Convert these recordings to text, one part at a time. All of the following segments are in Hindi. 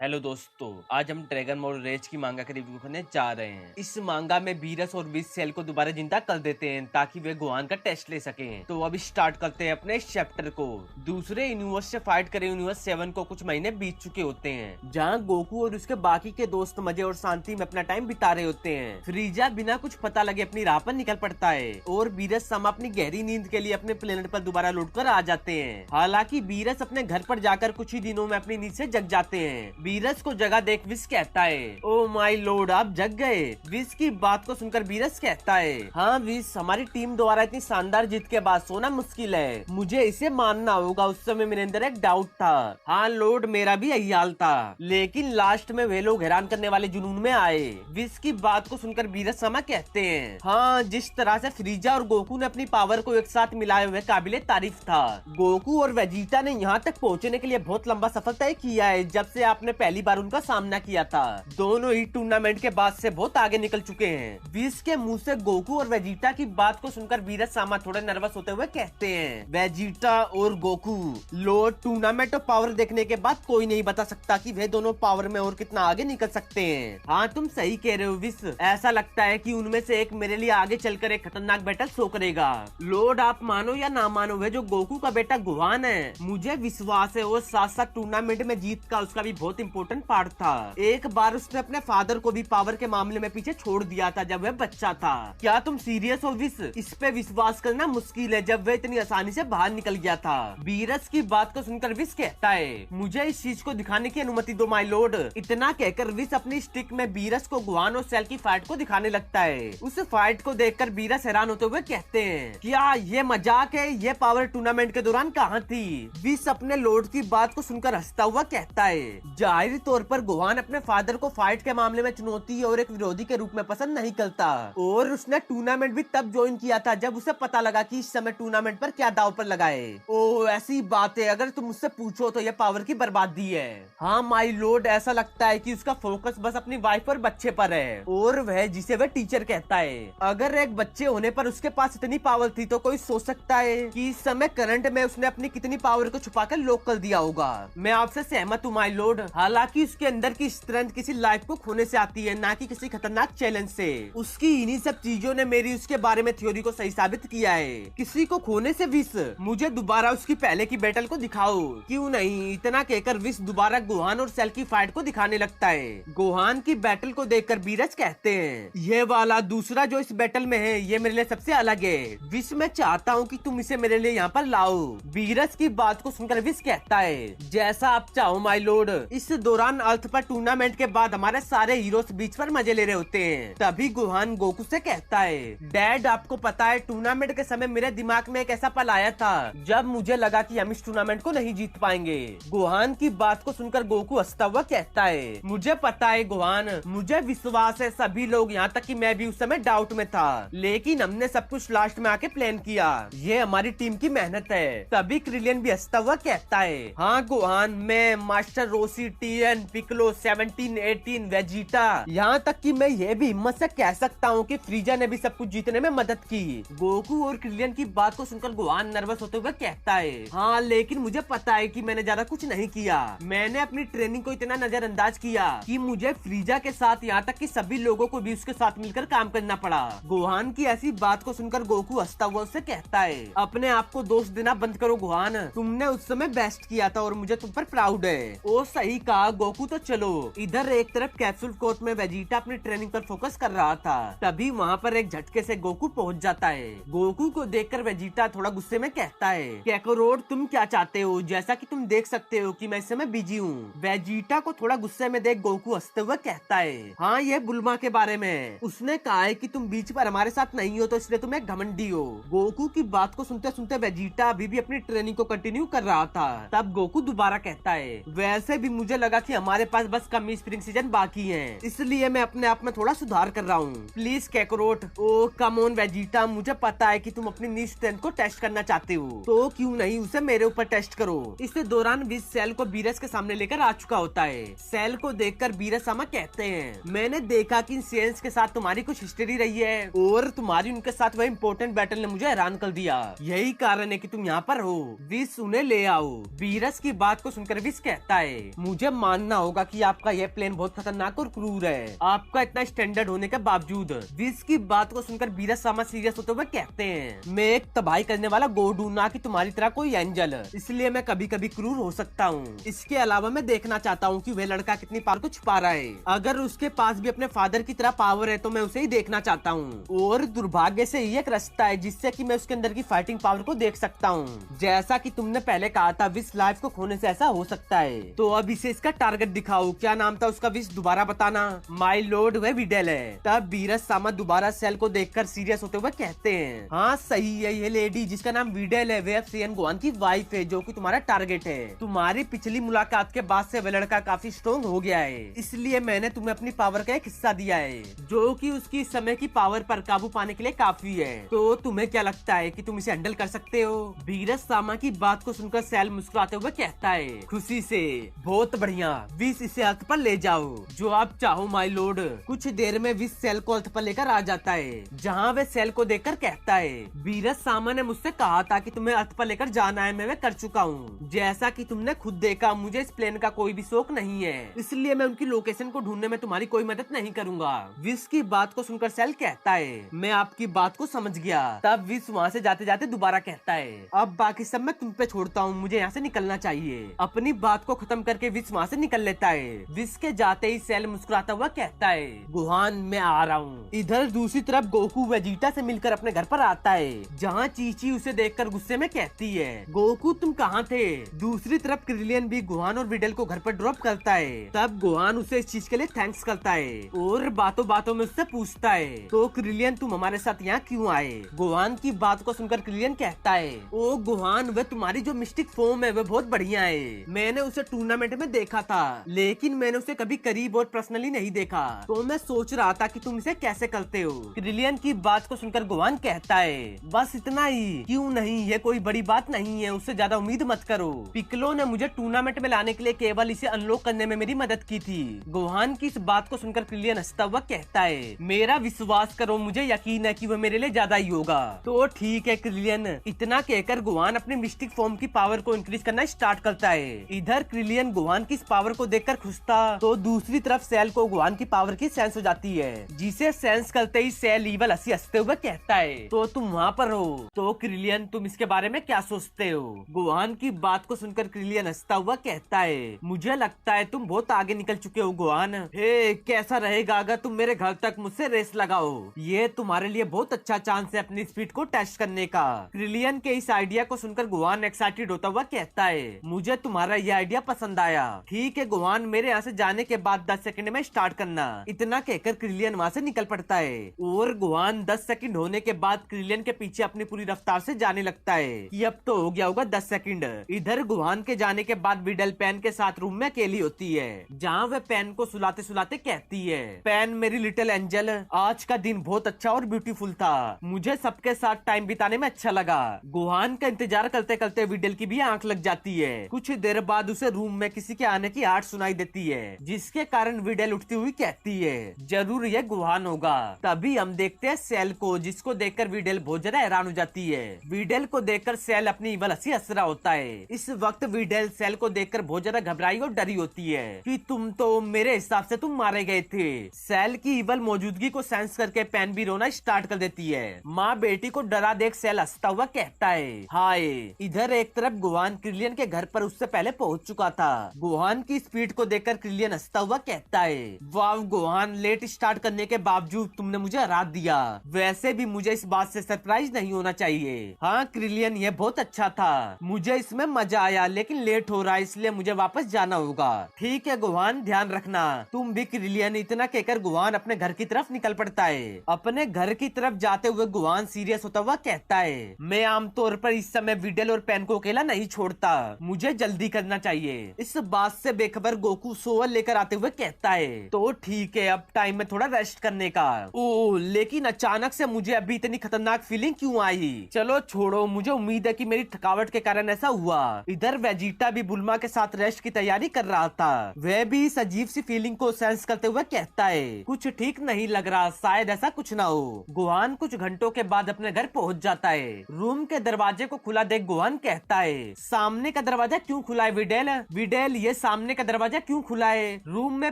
हेलो दोस्तों, आज हम ड्रैगन बॉल रेज की मांगा का रिव्यू करने जा रहे हैं। इस मांगा में बीरस और बीस सेल को दोबारा जिंदा कर देते हैं ताकि वे गोहान का टेस्ट ले सकें। तो अब स्टार्ट करते हैं अपने इस चैप्टर को। दूसरे यूनिवर्स से फाइट करे यूनिवर्स 7 को कुछ महीने बीत चुके होते हैं, जहाँ गोकू और उसके बाकी के दोस्त मजे और शांति में अपना टाइम बिता रहे होते हैं। फ्रीजा बिना कुछ पता लगे अपनी राह पर निकल पड़ता है और बीरस समा अपनी गहरी नींद के लिए अपने प्लेनेट पर दोबारा लौट कर आ जाते हैं। हालांकि बीरस अपने घर पर जाकर कुछ ही दिनों में अपनी नींद से जग जाते हैं। बीरस को जगह देख विस कहता है, ओ माय लॉर्ड, आप जग गए। विस की बात को सुनकर बीरस कहता है, हाँ विस, हमारी टीम द्वारा इतनी शानदार जीत के बाद सोना मुश्किल है, मुझे इसे मानना होगा। उस समय मेरे अंदर एक डाउट था। हाँ लॉर्ड, मेरा भी यही हाल था, लेकिन लास्ट में वे लोग हैरान करने वाले जुनून में आए। विस की बात को सुनकर बीरस समा कहते हैं, हाँ जिस तरह से फ्रीजा और गोकू ने अपनी पावर को एक साथ मिलाए हुए काबिले तारीफ था। गोकू और वेजिटा ने यहाँ तक पहुँचने के लिए बहुत लंबा सफर तय किया है जब से आपने पहली बार उनका सामना किया था। दोनों ही टूर्नामेंट के बाद से बहुत आगे निकल चुके हैं। बीस के मुंह से गोकू और वेजिटा की बात को सुनकर बीरस सामा थोड़े नर्वस होते हुए कहते हैं, वेजिटा और गोकू, लो टूर्नामेंट और पावर देखने के बाद कोई नहीं बता सकता कि वे दोनों पावर में और कितना आगे निकल सकते हैं। हाँ तुम सही कह रहे हो विस, ऐसा लगता है कि उनमें से एक मेरे लिए आगे चलकर एक खतरनाक बैटल शो करेगा। लॉर्ड आप मानो या ना मानो, वे जो गोकू का बेटा गोहान है, मुझे विश्वास है वो साथ साथ टूर्नामेंट में जीत का उसका भी बहुत इंपॉर्टेंट पार्ट था। एक बार उसने अपने फादर को भी पावर के मामले में पीछे छोड़ दिया था जब वह बच्चा था। क्या तुम सीरियस हो विस? इस पे विश्वास करना मुश्किल है जब वह इतनी आसानी से बाहर निकल गया था। बीरस की बात को सुनकर विस कहता है, मुझे इस चीज को दिखाने की अनुमति दो माय लॉर्ड। इतना कहकर विस अपनी स्टिक में बीरस को गोहान और सेल की फाइट को दिखाने लगता है। उस फाइट को देखकर बीरस हैरान होते हुए कहते हैं, क्या ये मजाक है? ये पावर टूर्नामेंट के दौरान कहाँ थी? विस अपने लॉर्ड की बात को सुनकर हंसता हुआ कहता है, जाहिर तौर पर गोहान अपने फादर को फाइट के मामले में चुनौती और एक विरोधी के रूप में पसंद नहीं करता, और उसने टूर्नामेंट भी तब ज्वाइन किया था जब उसे पता लगा कि इस समय टूर्नामेंट पर क्या दाव पर लगाए। ओ ऐसी बात है, अगर तुम मुझसे पूछो तो यह पावर की बर्बादी है। हाँ माय लॉर्ड, ऐसा लगता है कि उसका फोकस बस अपनी वाइफ और बच्चे पर है, और वह जिसे वह टीचर कहता है। अगर एक बच्चे होने पर उसके पास इतनी पावर थी तो कोई सोच सकता है कि इस समय करंट में उसने अपनी कितनी पावर को छुपाकर लॉक कर दिया होगा। मैं आपसे सहमत हूँ माय लॉर्ड। हालांकि उसके अंदर की स्ट्रेंथ किसी लाइफ को खोने से आती है, ना कि किसी खतरनाक चैलेंज से। उसकी इन्हीं सब चीजों ने मेरी उसके बारे में थ्योरी को सही साबित किया है। किसी को खोने से विस, मुझे दोबारा उसकी पहले की बैटल को दिखाओ। क्यों नहीं? इतना कहकर विस दोबारा गोहान और सेल की फाइट को दिखाने लगता है। गोहान की बैटल को देखकर बीरस कहते हैं, ये वाला दूसरा जो इस बैटल में है ये मेरे लिए सबसे अलग है। विस मैं चाहता हूँ कि तुम इसे मेरे लिए यहाँ पर लाओ। बीरस की बात को सुनकर विस कहता है, जैसा आप चाहो माय लॉर्ड। इस दौरान अर्थ पर टूर्नामेंट के बाद हमारे सारे हीरोज बीच पर मजे ले रहे होते हैं। तभी गोहान गोकू से कहता है, डैड आपको पता है टूर्नामेंट के समय मेरे दिमाग में एक ऐसा पल आया था जब मुझे लगा कि हम इस टूर्नामेंट को नहीं जीत पाएंगे। गोहान की बात को सुनकर गोकू हंसता हुआ कहता है, मुझे पता है गोहान, मुझे विश्वास है सभी लोग, यहाँ तक कि मैं भी उस समय डाउट में था, लेकिन हमने सब कुछ लास्ट में आके प्लान किया। ये हमारी टीम की मेहनत है। तभी क्रिलियन भी हंसता हुआ कहता है, हाँ गोहान, मैं Master Roshi, Tien, Piccolo, 17, 18, Vegeta, यहाँ तक कि मैं ये भी हिम्मत से कह सकता हूँ कि फ्रीजा ने भी सब कुछ जीतने में मदद की। गोकू और क्रिलियन की बात को सुनकर गोहान नर्वस होते हुए कहता है, हाँ लेकिन मुझे पता है कि मैंने ज्यादा कुछ नहीं किया। मैंने अपनी ट्रेनिंग को इतना नजरअंदाज किया कि मुझे फ्रीजा के साथ यहाँ तक कि सभी लोगों को भी उसके साथ मिलकर काम करना पड़ा। गोहान की ऐसी बात को सुनकर गोकू हंसता हुआ उससे कहता है, अपने आप को दोष देना बंद करो गोहान, तुमने उस समय बेस्ट किया था और मुझे तुम पर प्राउड है। ओ सही कहा गोकू। तो चलो, इधर एक तरफ कैप्सूल कोर्ट में वेजिटा अपनी ट्रेनिंग पर फोकस कर रहा था, तभी वहाँ पर एक झटके से गोकू पहुँच जाता है। गोकू को देखकर वेजिटा थोड़ा गुस्से में कहता है, कैकोरोड तुम क्या चाहते हो? जैसा कि तुम देख सकते हो कि मैं इस समय बिजी हूँ। वेजिटा को थोड़ा गुस्से में देख गोकू हंसते हुए कहता है, हाँ ये बुल्मा के बारे में, उसने कहा है कि तुम बीच पर हमारे साथ नहीं हो तो इसलिए तुम एक घमंडी हो। गोकू की बात को सुनते सुनते वेजिटा अभी भी अपनी ट्रेनिंग को कंटिन्यू कर रहा था। तब गोकू दोबारा कहता है, वैसे भी मुझे लगा कि हमारे पास बस कम ही स्प्रिंग सीजन बाकी है, इसलिए मैं अपने आप में थोड़ा सुधार कर रहा हूँ। Please Kakarot. Oh come on Vegeta, मुझे पता है कि तुम अपनी नी स्ट्रेंथ को टेस्ट करना चाहते हो, तो क्यों नहीं उसे मेरे ऊपर टेस्ट करो। इस दौरान विस सेल को बीरस के सामने लेकर आ चुका होता है। सेल को देखकर बीरस सामा कहते हैं, मैंने देखा कि इन सेल्स के साथ तुम्हारी कुछ हिस्ट्री रही है और तुम्हारी उनके साथ वह इम्पोर्टेंट बैटल ने मुझे हैरान कर दिया, यही कारण है कि तुम यहाँ पर हो। विस उन्हें ले आओ। बीरस की बात को सुनकर विस कहता है, मुझे मुझे मानना होगा कि आपका यह प्लेन बहुत खतरनाक और क्रूर है, आपका इतना स्टैंडर्ड होने के बावजूद। विस की बात को सुनकर बीरस सामा सीरियस होते हुए कहते हैं, मैं एक तबाही करने वाला गॉड हूँ, ना कि तुम्हारी तरह कोई एंजल, इसलिए मैं कभी कभी क्रूर हो सकता हूँ। इसके अलावा मैं देखना चाहता हूँ कि वह लड़का कितनी पावर को छुपा रहा है। अगर उसके पास भी अपने फादर की तरह पावर है तो मैं उसे ही देखना चाहता हूँ, और दुर्भाग्य से ये एक रास्ता है जिससे कि मैं उसके अंदर की फाइटिंग पावर को देख सकता हूँ। जैसा कि तुमने पहले कहा था, विस लाइफ को खोने से ऐसा हो सकता है, तो अब इसे इसका टारगेट दिखाओ। क्या नाम था उसका? विस दोबारा बताना। माय लॉर्ड, वह विडेल है। तब बीरस सामा दोबारा सेल को देखकर सीरियस होते हुए कहते हैं, हाँ सही है, ये लेडी जिसका नाम विडेल है वह सियन गोहान की वाइफ है, जो कि तुम्हारा टारगेट है। तुम्हारी पिछली मुलाकात के बाद से वह लड़का काफी स्ट्रॉन्ग हो गया है, इसलिए मैंने तुम्हें अपनी पावर का एक हिस्सा दिया है, जो कि उसकी इस समय की पावर पर काबू पाने के लिए काफी है। तो तुम्हें क्या लगता है कि तुम इसे हैंडल कर सकते हो? बीरस सामा की बात को सुनकर सेल मुस्कुराते हुए कहता है, खुशी से, बहुत बढ़िया, विस इसे अर्थ पर ले जाओ, जो आप चाहो माय लॉर्ड। कुछ देर में विस सेल को अर्थ पर लेकर आ जाता है, जहाँ वह सेल को देखकर कहता है, बीरस सामा ने मुझसे कहा था कि तुम्हें अर्थ पर लेकर जाना है, मैं वह कर चुका हूँ। जैसा कि तुमने खुद देखा, मुझे इस प्लेन का कोई भी शौक नहीं है, इसलिए मैं उनकी लोकेशन को ढूंढने में तुम्हारी कोई मदद नहीं करूंगा। विस की बात को सुनकर सेल कहता है, मैं आपकी बात को समझ गया। तब विस वहाँ से जाते जाते दोबारा कहता है, अब बाकी सब मैं तुम पे छोड़ता हूँ, मुझे यहाँ से निकलना चाहिए। अपनी बात को खत्म करके विस वहाँ से निकल लेता है। विस के जाते ही सेल मुस्कुराता हुआ कहता है, गुहान मैं आ रहा हूँ। इधर दूसरी तरफ गोकू वेजिटा से मिलकर अपने घर पर आता है, जहाँ चीची उसे देखकर गुस्से में कहती है, गोकू तुम कहाँ थे? दूसरी तरफ क्रिलियन भी गुहान और विडेल को घर पर ड्रॉप करता है। तब गुहान उसे इस चीज के लिए थैंक्स करता है और बातों बातों में उससे पूछता है, तो क्रिलियन तुम हमारे साथ यहाँ क्यों आए? गुहान की बात को सुनकर क्रिलियन कहता है, ओ गुहान, वह तुम्हारी जो मिस्टिक फॉर्म है वह बहुत बढ़िया है। मैंने उसे टूर्नामेंट में देखा था, लेकिन मैंने उसे कभी करीब और पर्सनली नहीं देखा, तो मैं सोच रहा था कि तुम इसे कैसे करते हो। क्रिलियन की बात को सुनकर गुहान कहता है, बस इतना ही? क्यों नहीं, ये कोई बड़ी बात नहीं है, उससे ज्यादा उम्मीद मत करो। पिकलो ने मुझे टूर्नामेंट में लाने के लिए केवल इसे अनलॉक करने में मेरी मदद की थी। गुहान की इस बात को सुनकर क्रिलियन हंसता हुआ कहता है, मेरा विश्वास करो, मुझे यकीन है कि वह मेरे लिए ज्यादा ही होगा। तो ठीक है क्रिलियन। इतना कहकर गुहान अपनी मिस्टिक फॉर्म की पावर को इंक्रीज करना स्टार्ट करता है। इधर क्रिलियन गुहान की इस पावर को देखकर खुश था, तो दूसरी तरफ सेल को गुहान की पावर की सेंस हो जाती है, जिसे सेंस करते ही सेल ईवल हंसते हुए कहता है, तो तुम वहाँ पर हो? तो क्रिलियन तुम इसके बारे में क्या सोचते हो? गुहान की बात को सुनकर क्रिलियन हंसता हुआ कहता है, मुझे लगता है तुम बहुत आगे निकल चुके हो गुहान। हे, कैसा रहेगा अगर तुम मेरे घर तक मुझसे रेस लगाओ? ये तुम्हारे लिए बहुत अच्छा चांस है अपनी स्पीड को टेस्ट करने का। क्रिलियन के इस आइडिया को सुनकर गुहान एक्साइटेड होता हुआ कहता है, मुझे तुम्हारा ये आइडिया पसंद आया। ठीक है गुहान, मेरे यहाँ से जाने के बाद 10 सेकंड में स्टार्ट करना। इतना कहकर क्रिलियन वहाँ से निकल पड़ता है और गुहान 10 सेकंड होने के बाद क्रिलियन के पीछे अपनी पूरी रफ्तार से जाने लगता है कि अब तो हो गया होगा 10 सेकंड। इधर गुहान के जाने के बाद विडेल पेन के साथ रूम में अकेली होती है, जहाँ वह पेन को सुलाते सुलाते कहती है, पेन मेरी लिटिल एंजल, आज का दिन बहुत अच्छा और ब्यूटीफुल था, मुझे सबके साथ टाइम बिताने में अच्छा लगा। गुहान का इंतजार करते करते विडेल की भी आंख लग जाती है। कुछ देर बाद उसे रूम में किसी के आने की आवाज सुनाई देती है, जिसके कारण विडेल उठती हुई कहती है, जरूर यह गुहान होगा। तभी हम देखते हैं सेल को, जिसको देखकर विडेल बहुत ज्यादा हैरान हो जाती है। विडेल को देखकर सेल अपनी इवल हंसी हंस रहा होता है। इस वक्त विडेल सेल को देखकर बहुत ज्यादा घबराई और डरी होती है कि तुम तो मेरे हिसाब से तुम मारे गए थे। सेल की इवल मौजूदगी को सेंस करके पेन भी रोना स्टार्ट कर देती है। माँ बेटी को डरा देख सेल हंसता हुआ कहता है, हाय। इधर एक तरफ गुहान क्रिलियन के घर पर उससे पहले पहुंच चुका था। गुहान की स्पीड को देखकर क्रिलियन हंसता हुआ कहता है, वाह गुहान, लेट स्टार्ट करने के बावजूद तुमने मुझे हरा दिया। वैसे भी मुझे इस बात से सरप्राइज नहीं होना चाहिए। हाँ क्रिलियन, ये बहुत अच्छा था, मुझे इसमें मजा आया, लेकिन लेट हो रहा है इसलिए मुझे वापस जाना होगा। ठीक है गुहान, ध्यान रखना। तुम भी क्रिलियन। इतना कहकर गुहान अपने घर की तरफ निकल पड़ता है। अपने घर की तरफ जाते हुए गुहान सीरियस होता हुआ कहता है, मैं आमतौर पर इस समय विडेल और पेन को अकेला नहीं छोड़ता, मुझे जल्दी करना चाहिए। इस बात से बेखबर गोकू सोअर लेकर आते हुए कहता है, तो ठीक है, अब टाइम में थोड़ा रेस्ट करने का। ओह, लेकिन अचानक से मुझे अभी इतनी खतरनाक फीलिंग क्यों आई? चलो छोड़ो, मुझे उम्मीद है कि मेरी थकावट के कारण ऐसा हुआ। इधर वेजिटा भी बुल्मा के साथ रेस्ट की तैयारी कर रहा था। वह भी इस अजीब सी फीलिंग को सेंस करते हुए कहता है, कुछ ठीक नहीं लग रहा, शायद ऐसा कुछ ना हो। गुहान कुछ घंटों के बाद अपने घर पहुंच जाता है। रूम के दरवाजे को खुला देख गुहान कहता है, सामने का दरवाजा क्यों खुला है विडेल? विडेल, ये सामने का दरवाजा क्यों खुला है? रूम में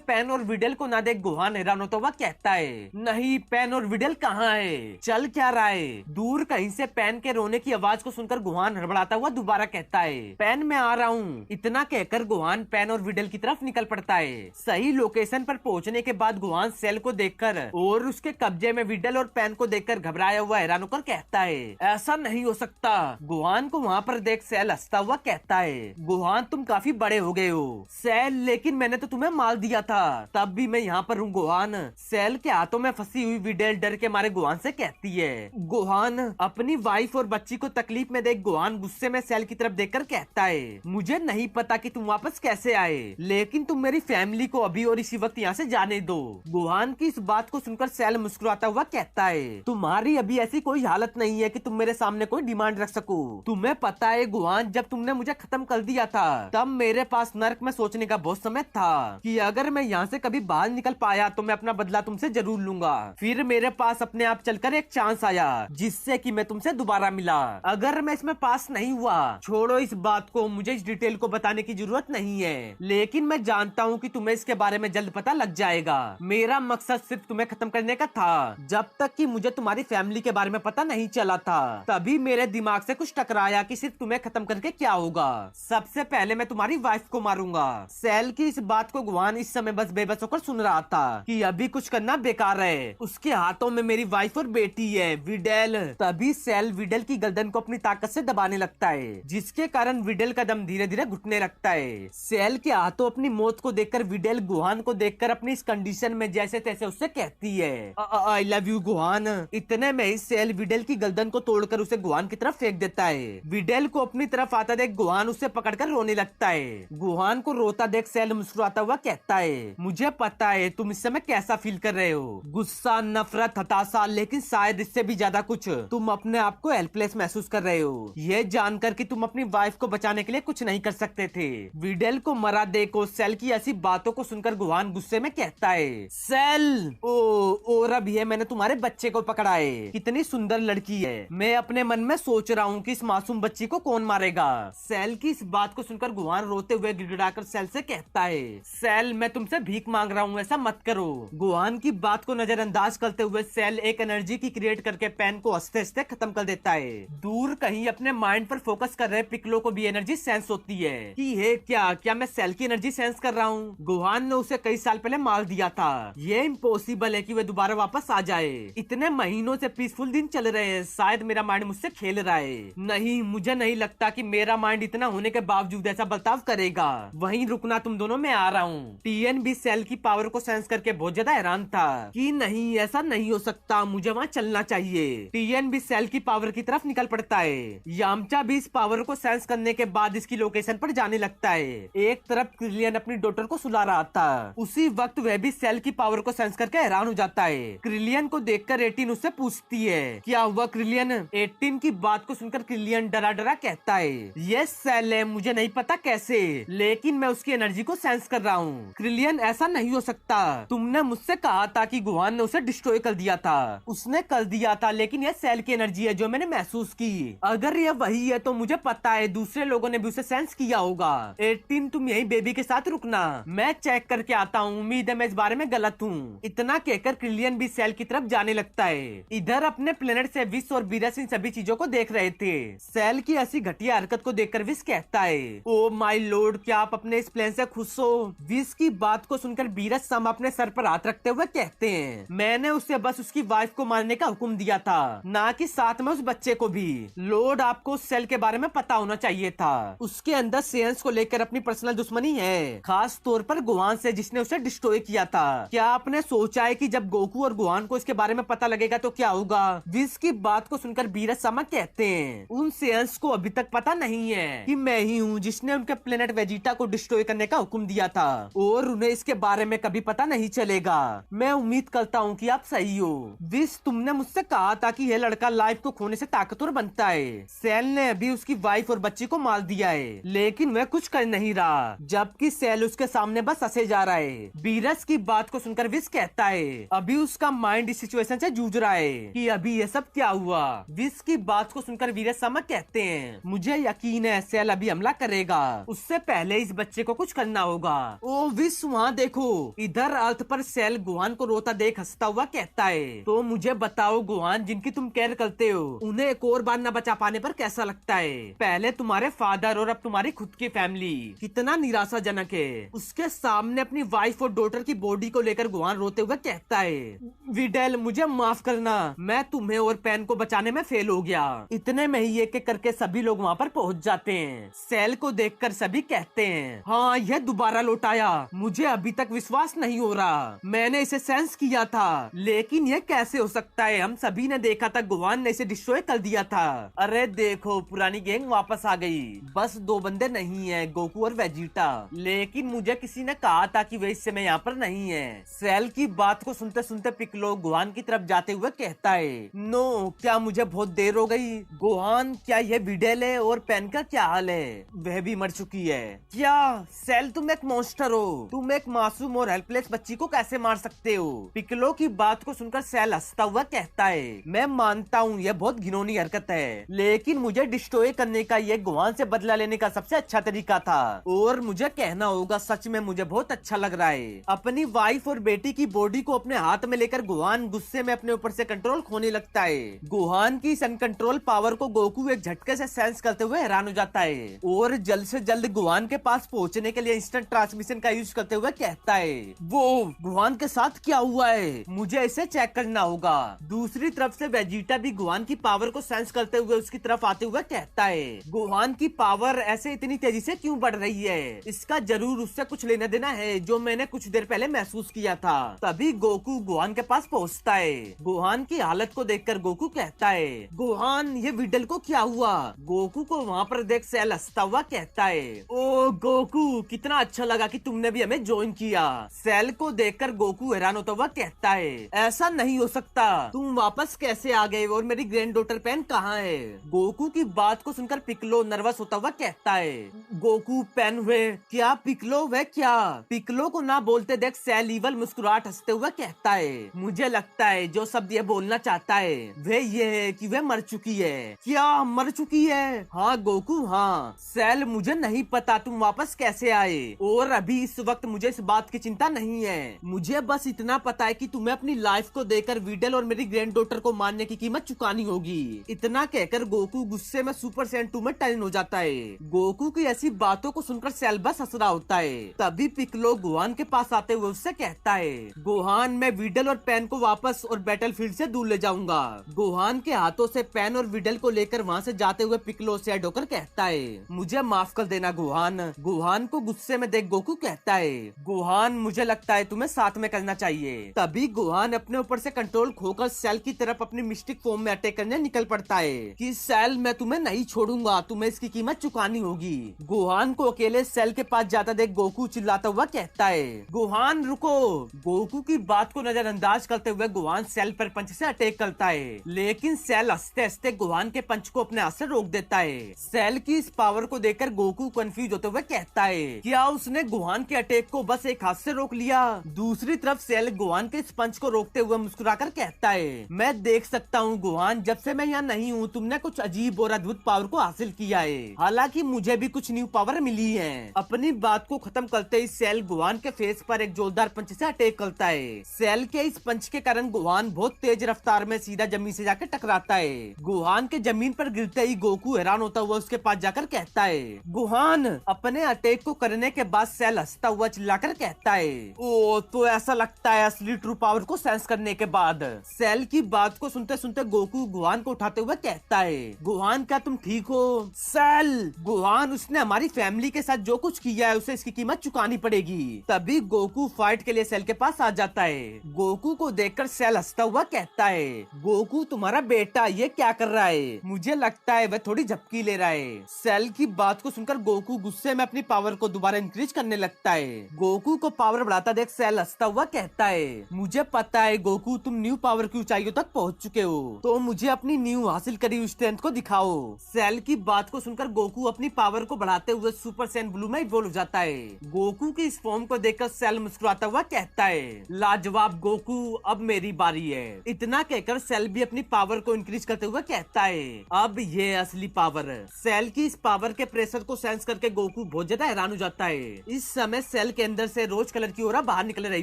पेन और विडल को ना देख गुहान हैरान होता हुआ कहता है, नहीं पेन और विडल कहाँ है? चल क्या रहा है? दूर कहीं से पेन के रोने की आवाज को सुनकर गुहान हड़बड़ाता हुआ दोबारा कहता है, पेन मैं आ रहा हूँ। इतना कहकर गुहान पेन और विडल की तरफ निकल पड़ता है। सही लोकेशन पर पहुँचने के बाद गुहान सेल को देखकर और उसके कब्जे में विडल और पेन को देखकर घबराया हुआ हैरान होकर कहता है, ऐसा नहीं हो सकता। गुहान को वहाँ पर देख सेल हंसता हुआ कहता है, गुहान तुम काफी बड़े हो गए हो। सेल लेकिन मैंने तो तुम्हें मार दिया था, तब भी मैं यहाँ पर हूँ गुहान। सेल के हाथों में फंसी हुई विडल डर के मारे गुहान से कहती है। गुहान अपनी वाइफ और बच्ची को तकलीफ में देख गुहान गुस्से में सेल की तरफ देखकर कहता है, मुझे नहीं पता कि तुम वापस कैसे आए, लेकिन तुम मेरी फैमिली को अभी और इसी वक्त यहाँ से जाने दो। गुहान की इस बात को सुनकर सेल मुस्कुराता हुआ कहता है, तुम्हारी अभी ऐसी कोई हालत नहीं है कि तुम मेरे सामने कोई डिमांड रख सको। तुम्हें पता है गुहान, जब तुमने मुझे खत्म कर दिया था तब मेरे पास नर्क में सोचने का बहुत समय था कि अगर मैं यहाँ से कभी बाहर निकल पाया तो मैं अपना बदला तुमसे जरूर लूंगा। फिर मेरे पास अपने आप चलकर एक चांस आया जिससे कि मैं तुमसे दोबारा मिला। अगर मैं इसमें पास नहीं हुआ, छोड़ो इस बात को, मुझे इस डिटेल को बताने की जरूरत नहीं है, लेकिन मैं जानता हूँ कि तुम्हें इसके बारे में जल्द पता लग जाएगा। मेरा मकसद सिर्फ तुम्हें खत्म करने का था। जब तक कि मुझे तुम्हारी फैमिली के बारे में पता नहीं चला था, तभी मेरे दिमाग से कुछ टकराया कि सिर्फ तुम्हें खत्म करके क्या होगा। सबसे पहले मैं तुम्हारी वाइफ को मारूंगा। सेल की इस बात को गुहान इस समय बस बेबस होकर सुन रहा था कि अभी कुछ करना बेकार है। उसके हाथों में मेरी वाइफ और बेटी है विडल। तभी सेल विडल की गर्दन को अपनी ताकत से दबाने लगता है, जिसके कारण विडल का दम धीरे धीरे घुटने लगता है। सेल के हाथों अपनी मौत को देखकर विडल गुहान को देखकर अपनी इस कंडीशन में जैसे तैसे उससे कहती है, आई लव यू गुहान। इतने में ही सेल विडल की गर्दन को तोड़कर उसे गुहान की तरफ फेंक देता है। विडल को अपनी तरफ आता देख गुहान उसे पकड़कर रोने लगता है। गुहान को रोता देख सेल मुस्कुराता हुआ कहता है, मुझे पता है तुम इस समय कैसा फील कर रहे हो, गुस्सा, नफरत, हताशा, लेकिन शायद इससे भी ज्यादा कुछ। तुम अपने आप को हेल्पलेस महसूस कर रहे हो, ये जानकर कि तुम अपनी वाइफ को बचाने के लिए कुछ नहीं कर सकते थे। विडल को मरा देखो। सेल की ऐसी बातों को सुनकर गुहान गुस्से में कहता है, सेल और अब ये मैंने तुम्हारे बच्चे को पकड़ा है, कितनी सुंदर लड़की है। मैं अपने मन में सोच रहा हूँ कि इस मासूम बच्ची को कौन मारेगा। सेल की इस बात को सुनकर गुहान रोते हुए गिड़गिड़ाकर सेल से कहता है, सेल मैं तुमसे भीख मांग रहा हूँ, ऐसा मत करो। गुहान की बात को नजरअंदाज करते हुए सेल एक एनर्जी की क्रिएट करके पेन को हंसते हंसते खत्म कर देता है। दूर कहीं अपने माइंड पर फोकस कर रहे पिकलो को भी एनर्जी सेंस होती है कि ये क्या मैं सेल की एनर्जी सेंस कर रहा हूँ। गुहान ने उसे कई साल पहले मार दिया था, ये इम्पॉसिबल है कि वे दोबारा वापस आ जाए। इतने महीनों से पीसफुल दिन चल रहे हैं, शायद मेरा माइंड मुझसे खेल रहा है। नहीं, मुझे नहीं लगता कि मेरा माइंड इतना होने के बावजूद ऐसा बर्ताव करेगा। वहीं रुकना तुम दोनों, में आ रहा हूँ। टीएन भी सेल की पावर को सेंस करके बहुत ज्यादा हैरान था कि नहीं, ऐसा नहीं हो सकता, मुझे वहाँ चलना चाहिए। टीएन भी सेल की पावर की तरफ निकल पड़ता है। यामचा भी इस पावर को सेंस करने के बाद इसकी लोकेशन पर जाने लगता है। एक तरफ क्रिलियन अपनी डॉटर को सुला रहा था, उसी वक्त वह भी सेल की पावर को सेंस करके हैरान हो जाता है। क्रिलियन को देखकर 18 उससे पूछती है, क्या हुआ क्रिलियन? 18 की बात को सुनकर क्रिलियन डरा डरा कहता है, ये सेल है, मुझे नहीं पता कैसे, लेकिन मैं उसकी एनर्जी को सेंस कर रहा हूँ। क्रिलियन ऐसा नहीं हो सकता, तुमने मुझसे कहा था कि गुहान ने उसे डिस्ट्रॉय कर दिया था। उसने कर दिया था, लेकिन यह सेल की एनर्जी है जो मैंने महसूस की। अगर यह वही है तो मुझे पता है दूसरे लोगों ने भी उसे सेंस किया होगा। 18 तुम यही बेबी के साथ रुकना, मैं चेक करके आता हूँ, उम्मीद है मैं इस बारे में गलत हूँ। इतना कहकर क्रिलियन भी सेल की तरफ जाने लगता है। इधर अपने प्लेनेट से विश और बीरस इन सभी चीजों को देख रहे थे। सेल की ऐसी घटिया हरकत को देखकर विश कहता है, ओ माय लॉर्ड, क्या आप अपने इस प्लान से खुश हो? विश की बात को सुनकर बीरस सम अपने सर पर हाथ रखते हुए कहते हैं, मैंने उसे बस उसकी वाइफ को मारने का हुक्म दिया था, ना कि साथ में उस बच्चे को भी। लॉर्ड, आपको उस सेल के बारे में पता होना चाहिए था। उसके अंदर सेंस को लेकर अपनी पर्सनल दुश्मनी है, खास तौर पर गुहान से, जिसने उसे डिस्ट्रॉय किया था। क्या आपने सोचा है कि जब गोकू और गुहान को इसके बारे में पता लगेगा तो क्या होगा? विश की बात को सुनकर बीरस समा कहते हैं, उन सेंस को अभी तक पता नहीं है कि मैं ही हूँ जिसने उनके प्लेनेट वेजिटा को डिस्ट्रॉय करने का हुक्म दिया था, और उन्हें इसके बारे में कभी पता नहीं चलेगा। मैं उम्मीद करता हूँ कि आप सही हो। विश, तुमने मुझसे कहा था कि यह लड़का लाइफ को खोने से ताकतवर बनता है। सेल ने अभी उसकी वाइफ और बच्ची को मार दिया है, लेकिन वह कुछ कर नहीं रहा, जबकि सेल उसके सामने बस हंसे जा रहा है। बीरस की बात को सुनकर विश कहता है, अभी उसका माइंड इस सिचुएशन से जूझ रहा है कि अभी ये सब क्या हुआ। विश की बात को सुनकर वीरस समझ कहते हैं, मुझे यकीन है सेल अभी हमला करेगा। उससे पहले इस इस बच्चे को कुछ करना होगा। ओ विश वहाँ देखो। इधर अर्थ पर सेल गोहान को रोता देख हंसता हुआ कहता है, तो मुझे बताओ गोहान, जिनकी तुम केयर करते हो उन्हें एक और बार न बचा पाने पर कैसा लगता है? पहले तुम्हारे फादर और अब तुम्हारी खुद की फैमिली, कितना निराशाजनक है। उसके सामने अपनी वाइफ और डॉटर की बॉडी को लेकर गोहान रोते हुए कहता है, विडेल मुझे माफ करना, मैं तुम्हें और पेन को बचाने में फेल हो गया। इतने में ही एक एक करके सभी लोग वहाँ पर पहुँच जाते हैं। सेल को देखकर सभी कहते हैं, हाँ यह दोबारा लौट आया, मुझे अभी तक विश्वास नहीं हो रहा। मैंने इसे सेंस किया था, लेकिन यह कैसे हो सकता है? हम सभी ने देखा था गोहान ने इसे डिस्ट्रॉय कर दिया था। अरे देखो पुरानी गैंग वापस आ गई, बस 2 बंदे नहीं है, गोकू और वेजिटा। लेकिन मुझे किसी ने कहा था कि वे इस समय यहाँ पर नहीं है। सेल की बात को सुनते सुनते पिकलो गोहान की तरफ जाते हुए कहता है, नो क्या मुझे बहुत देर हो गई? गोहान क्या यह विडेल है? और पेन का क्या हाल है? वह भी मर चुकी है क्या? सेल तुम एक मॉन्स्टर हो, तुम एक मासूम और हेल्पलेस बच्ची को कैसे मार सकते हो? पिकलो की बात को सुनकर सेल हंसता हुआ कहता है, मैं मानता हूँ यह बहुत घिनौनी हरकत है, लेकिन मुझे डिस्ट्रॉय करने का यह गोहान से बदला लेने का सबसे अच्छा तरीका था। और मुझे कहना होगा सच में मुझे बहुत अच्छा लग रहा है। अपनी वाइफ और बेटी की बॉडी को अपने हाथ में लेकर गोहान गुस्से में अपने ऊपर से कंट्रोल खोने लगता है। गोहान की इस अनकंट्रोल पावर को गोकू एक झटके से सेंस करते हुए हैरान हो जाता है और जल्द से जल्द गोहान के पास पहुंचने के लिए इंस्टेंट ट्रांसमिशन का यूज करते हुए कहता है, वो गोहान के साथ क्या हुआ है? मुझे इसे चेक करना होगा। दूसरी तरफ से वेजिटा भी गोहान की पावर को सेंस करते हुए उसकी तरफ आते हुए कहता है, गोहान की पावर ऐसे इतनी तेजी से क्यों बढ़ रही है? इसका जरूर उससे कुछ लेना देना है जो मैंने कुछ देर पहले महसूस किया था। तभी गोकू गोहान के पास पहुंचता है। गोहान की हालत को देखकर गोकू कहता है, गोहान ये विडल को क्या हुआ? गोकू को वहाँ पर देख सेल हंसता हुआ कहता है, ओ गोकू कितना अच्छा लगा कि तुमने भी हमें ज्वाइन किया। सेल को देखकर गोकू हैरान होता हुआ कहता है, ऐसा नहीं हो सकता, तुम वापस कैसे आ गए और मेरी ग्रैंड डॉटर पेन कहाँ है? गोकू की बात को सुनकर पिकलो नर्वस होता हुआ कहता है, गोकू पेन वे क्या? पिकलो वे क्या? पिकलो को ना बोलते देख सेल ईवल मुस्कुराहट हंसते हुए कहता है, मुझे लगता है जो शब्द ये बोलना चाहता है वे ये है कि वे मर चुकी है। क्या मर चुकी है? हाँ गोकू हाँ। सेल मुझे नहीं पता तुम वापस कैसे आए, और अभी इस वक्त मुझे इस बात की चिंता नहीं है। मुझे बस इतना पता है कि तुम्हें अपनी लाइफ को देकर विडल और मेरी ग्रैंड डॉटर को मारने की कीमत चुकानी होगी। इतना कहकर गोकू गुस्से में सुपर सैयन 2 में टर्न हो जाता है। गोकू की ऐसी बातों को सुनकर सेल बस हंस रहा होता है। तभी पिकलो गोहान के पास आते हुए उससे कहता है, गोहान मैं विडल और पेन को वापस और बैटलफील्ड से दूर ले जाऊंगा। गोहान के हाथों से पेन और विडल को लेकर वहाँ से जाते हुए पिकलो सैड होकर कहता है, मुझे माफ कर देना गोहान। गोहान को गुस्से में देख गोकू कहता है, गोहान मुझे लगता है तुम्हें साथ में करना चाहिए। तभी गोहान अपने ऊपर से कंट्रोल खोकर सेल की तरफ अपनी मिस्टिक फॉर्म में अटैक करने निकल पड़ता है कि सेल मैं तुम्हें नहीं छोड़ूंगा, तुम्हें इसकी कीमत चुकानी होगी। गोहान को अकेले सेल के पास जाता देख गोकू चिल्लाता हुआ कहता है, गोहान रुको। गोकू की बात को नजरअंदाज करते हुए गोहान सेल पर पंच से अटैक करता है, लेकिन सेल हंसते हंसते गोहान के पंच को अपने हाथ से रोक देता है। सेल की इस पावर को देखकर गोकू कंफ्यूज होते हुए कहता है, क्या उसने गोहान के अटैक को बस एक हाथ से रोक लिया? दूसरी तरफ सेल गोहान के इस पंच को रोकते हुए मुस्कुराकर कहता है, मैं देख सकता हूँ गोहान, जब से मैं यहाँ नहीं हूँ तुमने कुछ अजीब और अद्भुत पावर को हासिल किया है। हालांकि मुझे भी कुछ न्यू पावर मिली है। अपनी बात को खत्म करते ही सेल गोहान के फेस पर एक जोरदार पंच से अटैक करता है। सेल के इस पंच के कारण गोहान बहुत तेज रफ्तार में सीधा जमीन से जाकर टकराता है। गोहान के जमीन पर गिरते ही गोकू हैरान होता हुआ उसके पास जाकर कहता है, गोहान। अपने अटैक को करने के बाद सेल हंसता हुआ चिल्लाकर कहता है, ओ तो ऐसा लगता है असली ट्रू पावर को सेंस करने के बाद। सेल की बात को सुनते सुनते गोकू गोहान को उठाते हुए कहता है, गोहान क्या तुम ठीक हो? सेल गोहान उसने हमारी फैमिली के साथ जो कुछ किया है उसे इसकी कीमत चुकानी पड़ेगी। तभी गोकू फाइट के लिए सेल के पास आ जाता है। गोकू को देखकर सेल हंसता हुआ कहता है, गोकू तुम्हारा बेटा ये क्या कर रहा है? मुझे लगता है वह थोड़ी झपकी ले रहा है। सेल की बात को सुनकर गोकू गुस्से में अपनी पावर को दोबारा इंक्रीज करने लगता है। गोकू को पावर बढ़ाता देख सेल हंसता हुआ कहता है, मुझे पता है गोकू तुम न्यू पावर की ऊंचाइयों तक पहुंच चुके हो, तो मुझे अपनी न्यू हासिल करी हुई स्ट्रेंथ को दिखाओ। सेल की बात को सुनकर गोकू अपनी पावर को बढ़ाते हुए सुपर सैयन ब्लू में इवॉल्व हो जाता है। गोकू की इस फॉर्म को देखकर सेल मुस्कुराता हुआ कहता है, लाजवाब गोकू, अब मेरी बारी है। इतना कहकर सेल भी अपनी पावर को इंक्रीज करते हुए कहता है, अब ये असली पावर। सेल की इस पावर के प्रेशर को सेंस करके गोकू बहुत बहुत ज्यादा हैरान हो जाता है। इस समय सेल के अंदर से रोज कलर की ओरा बाहर निकल रही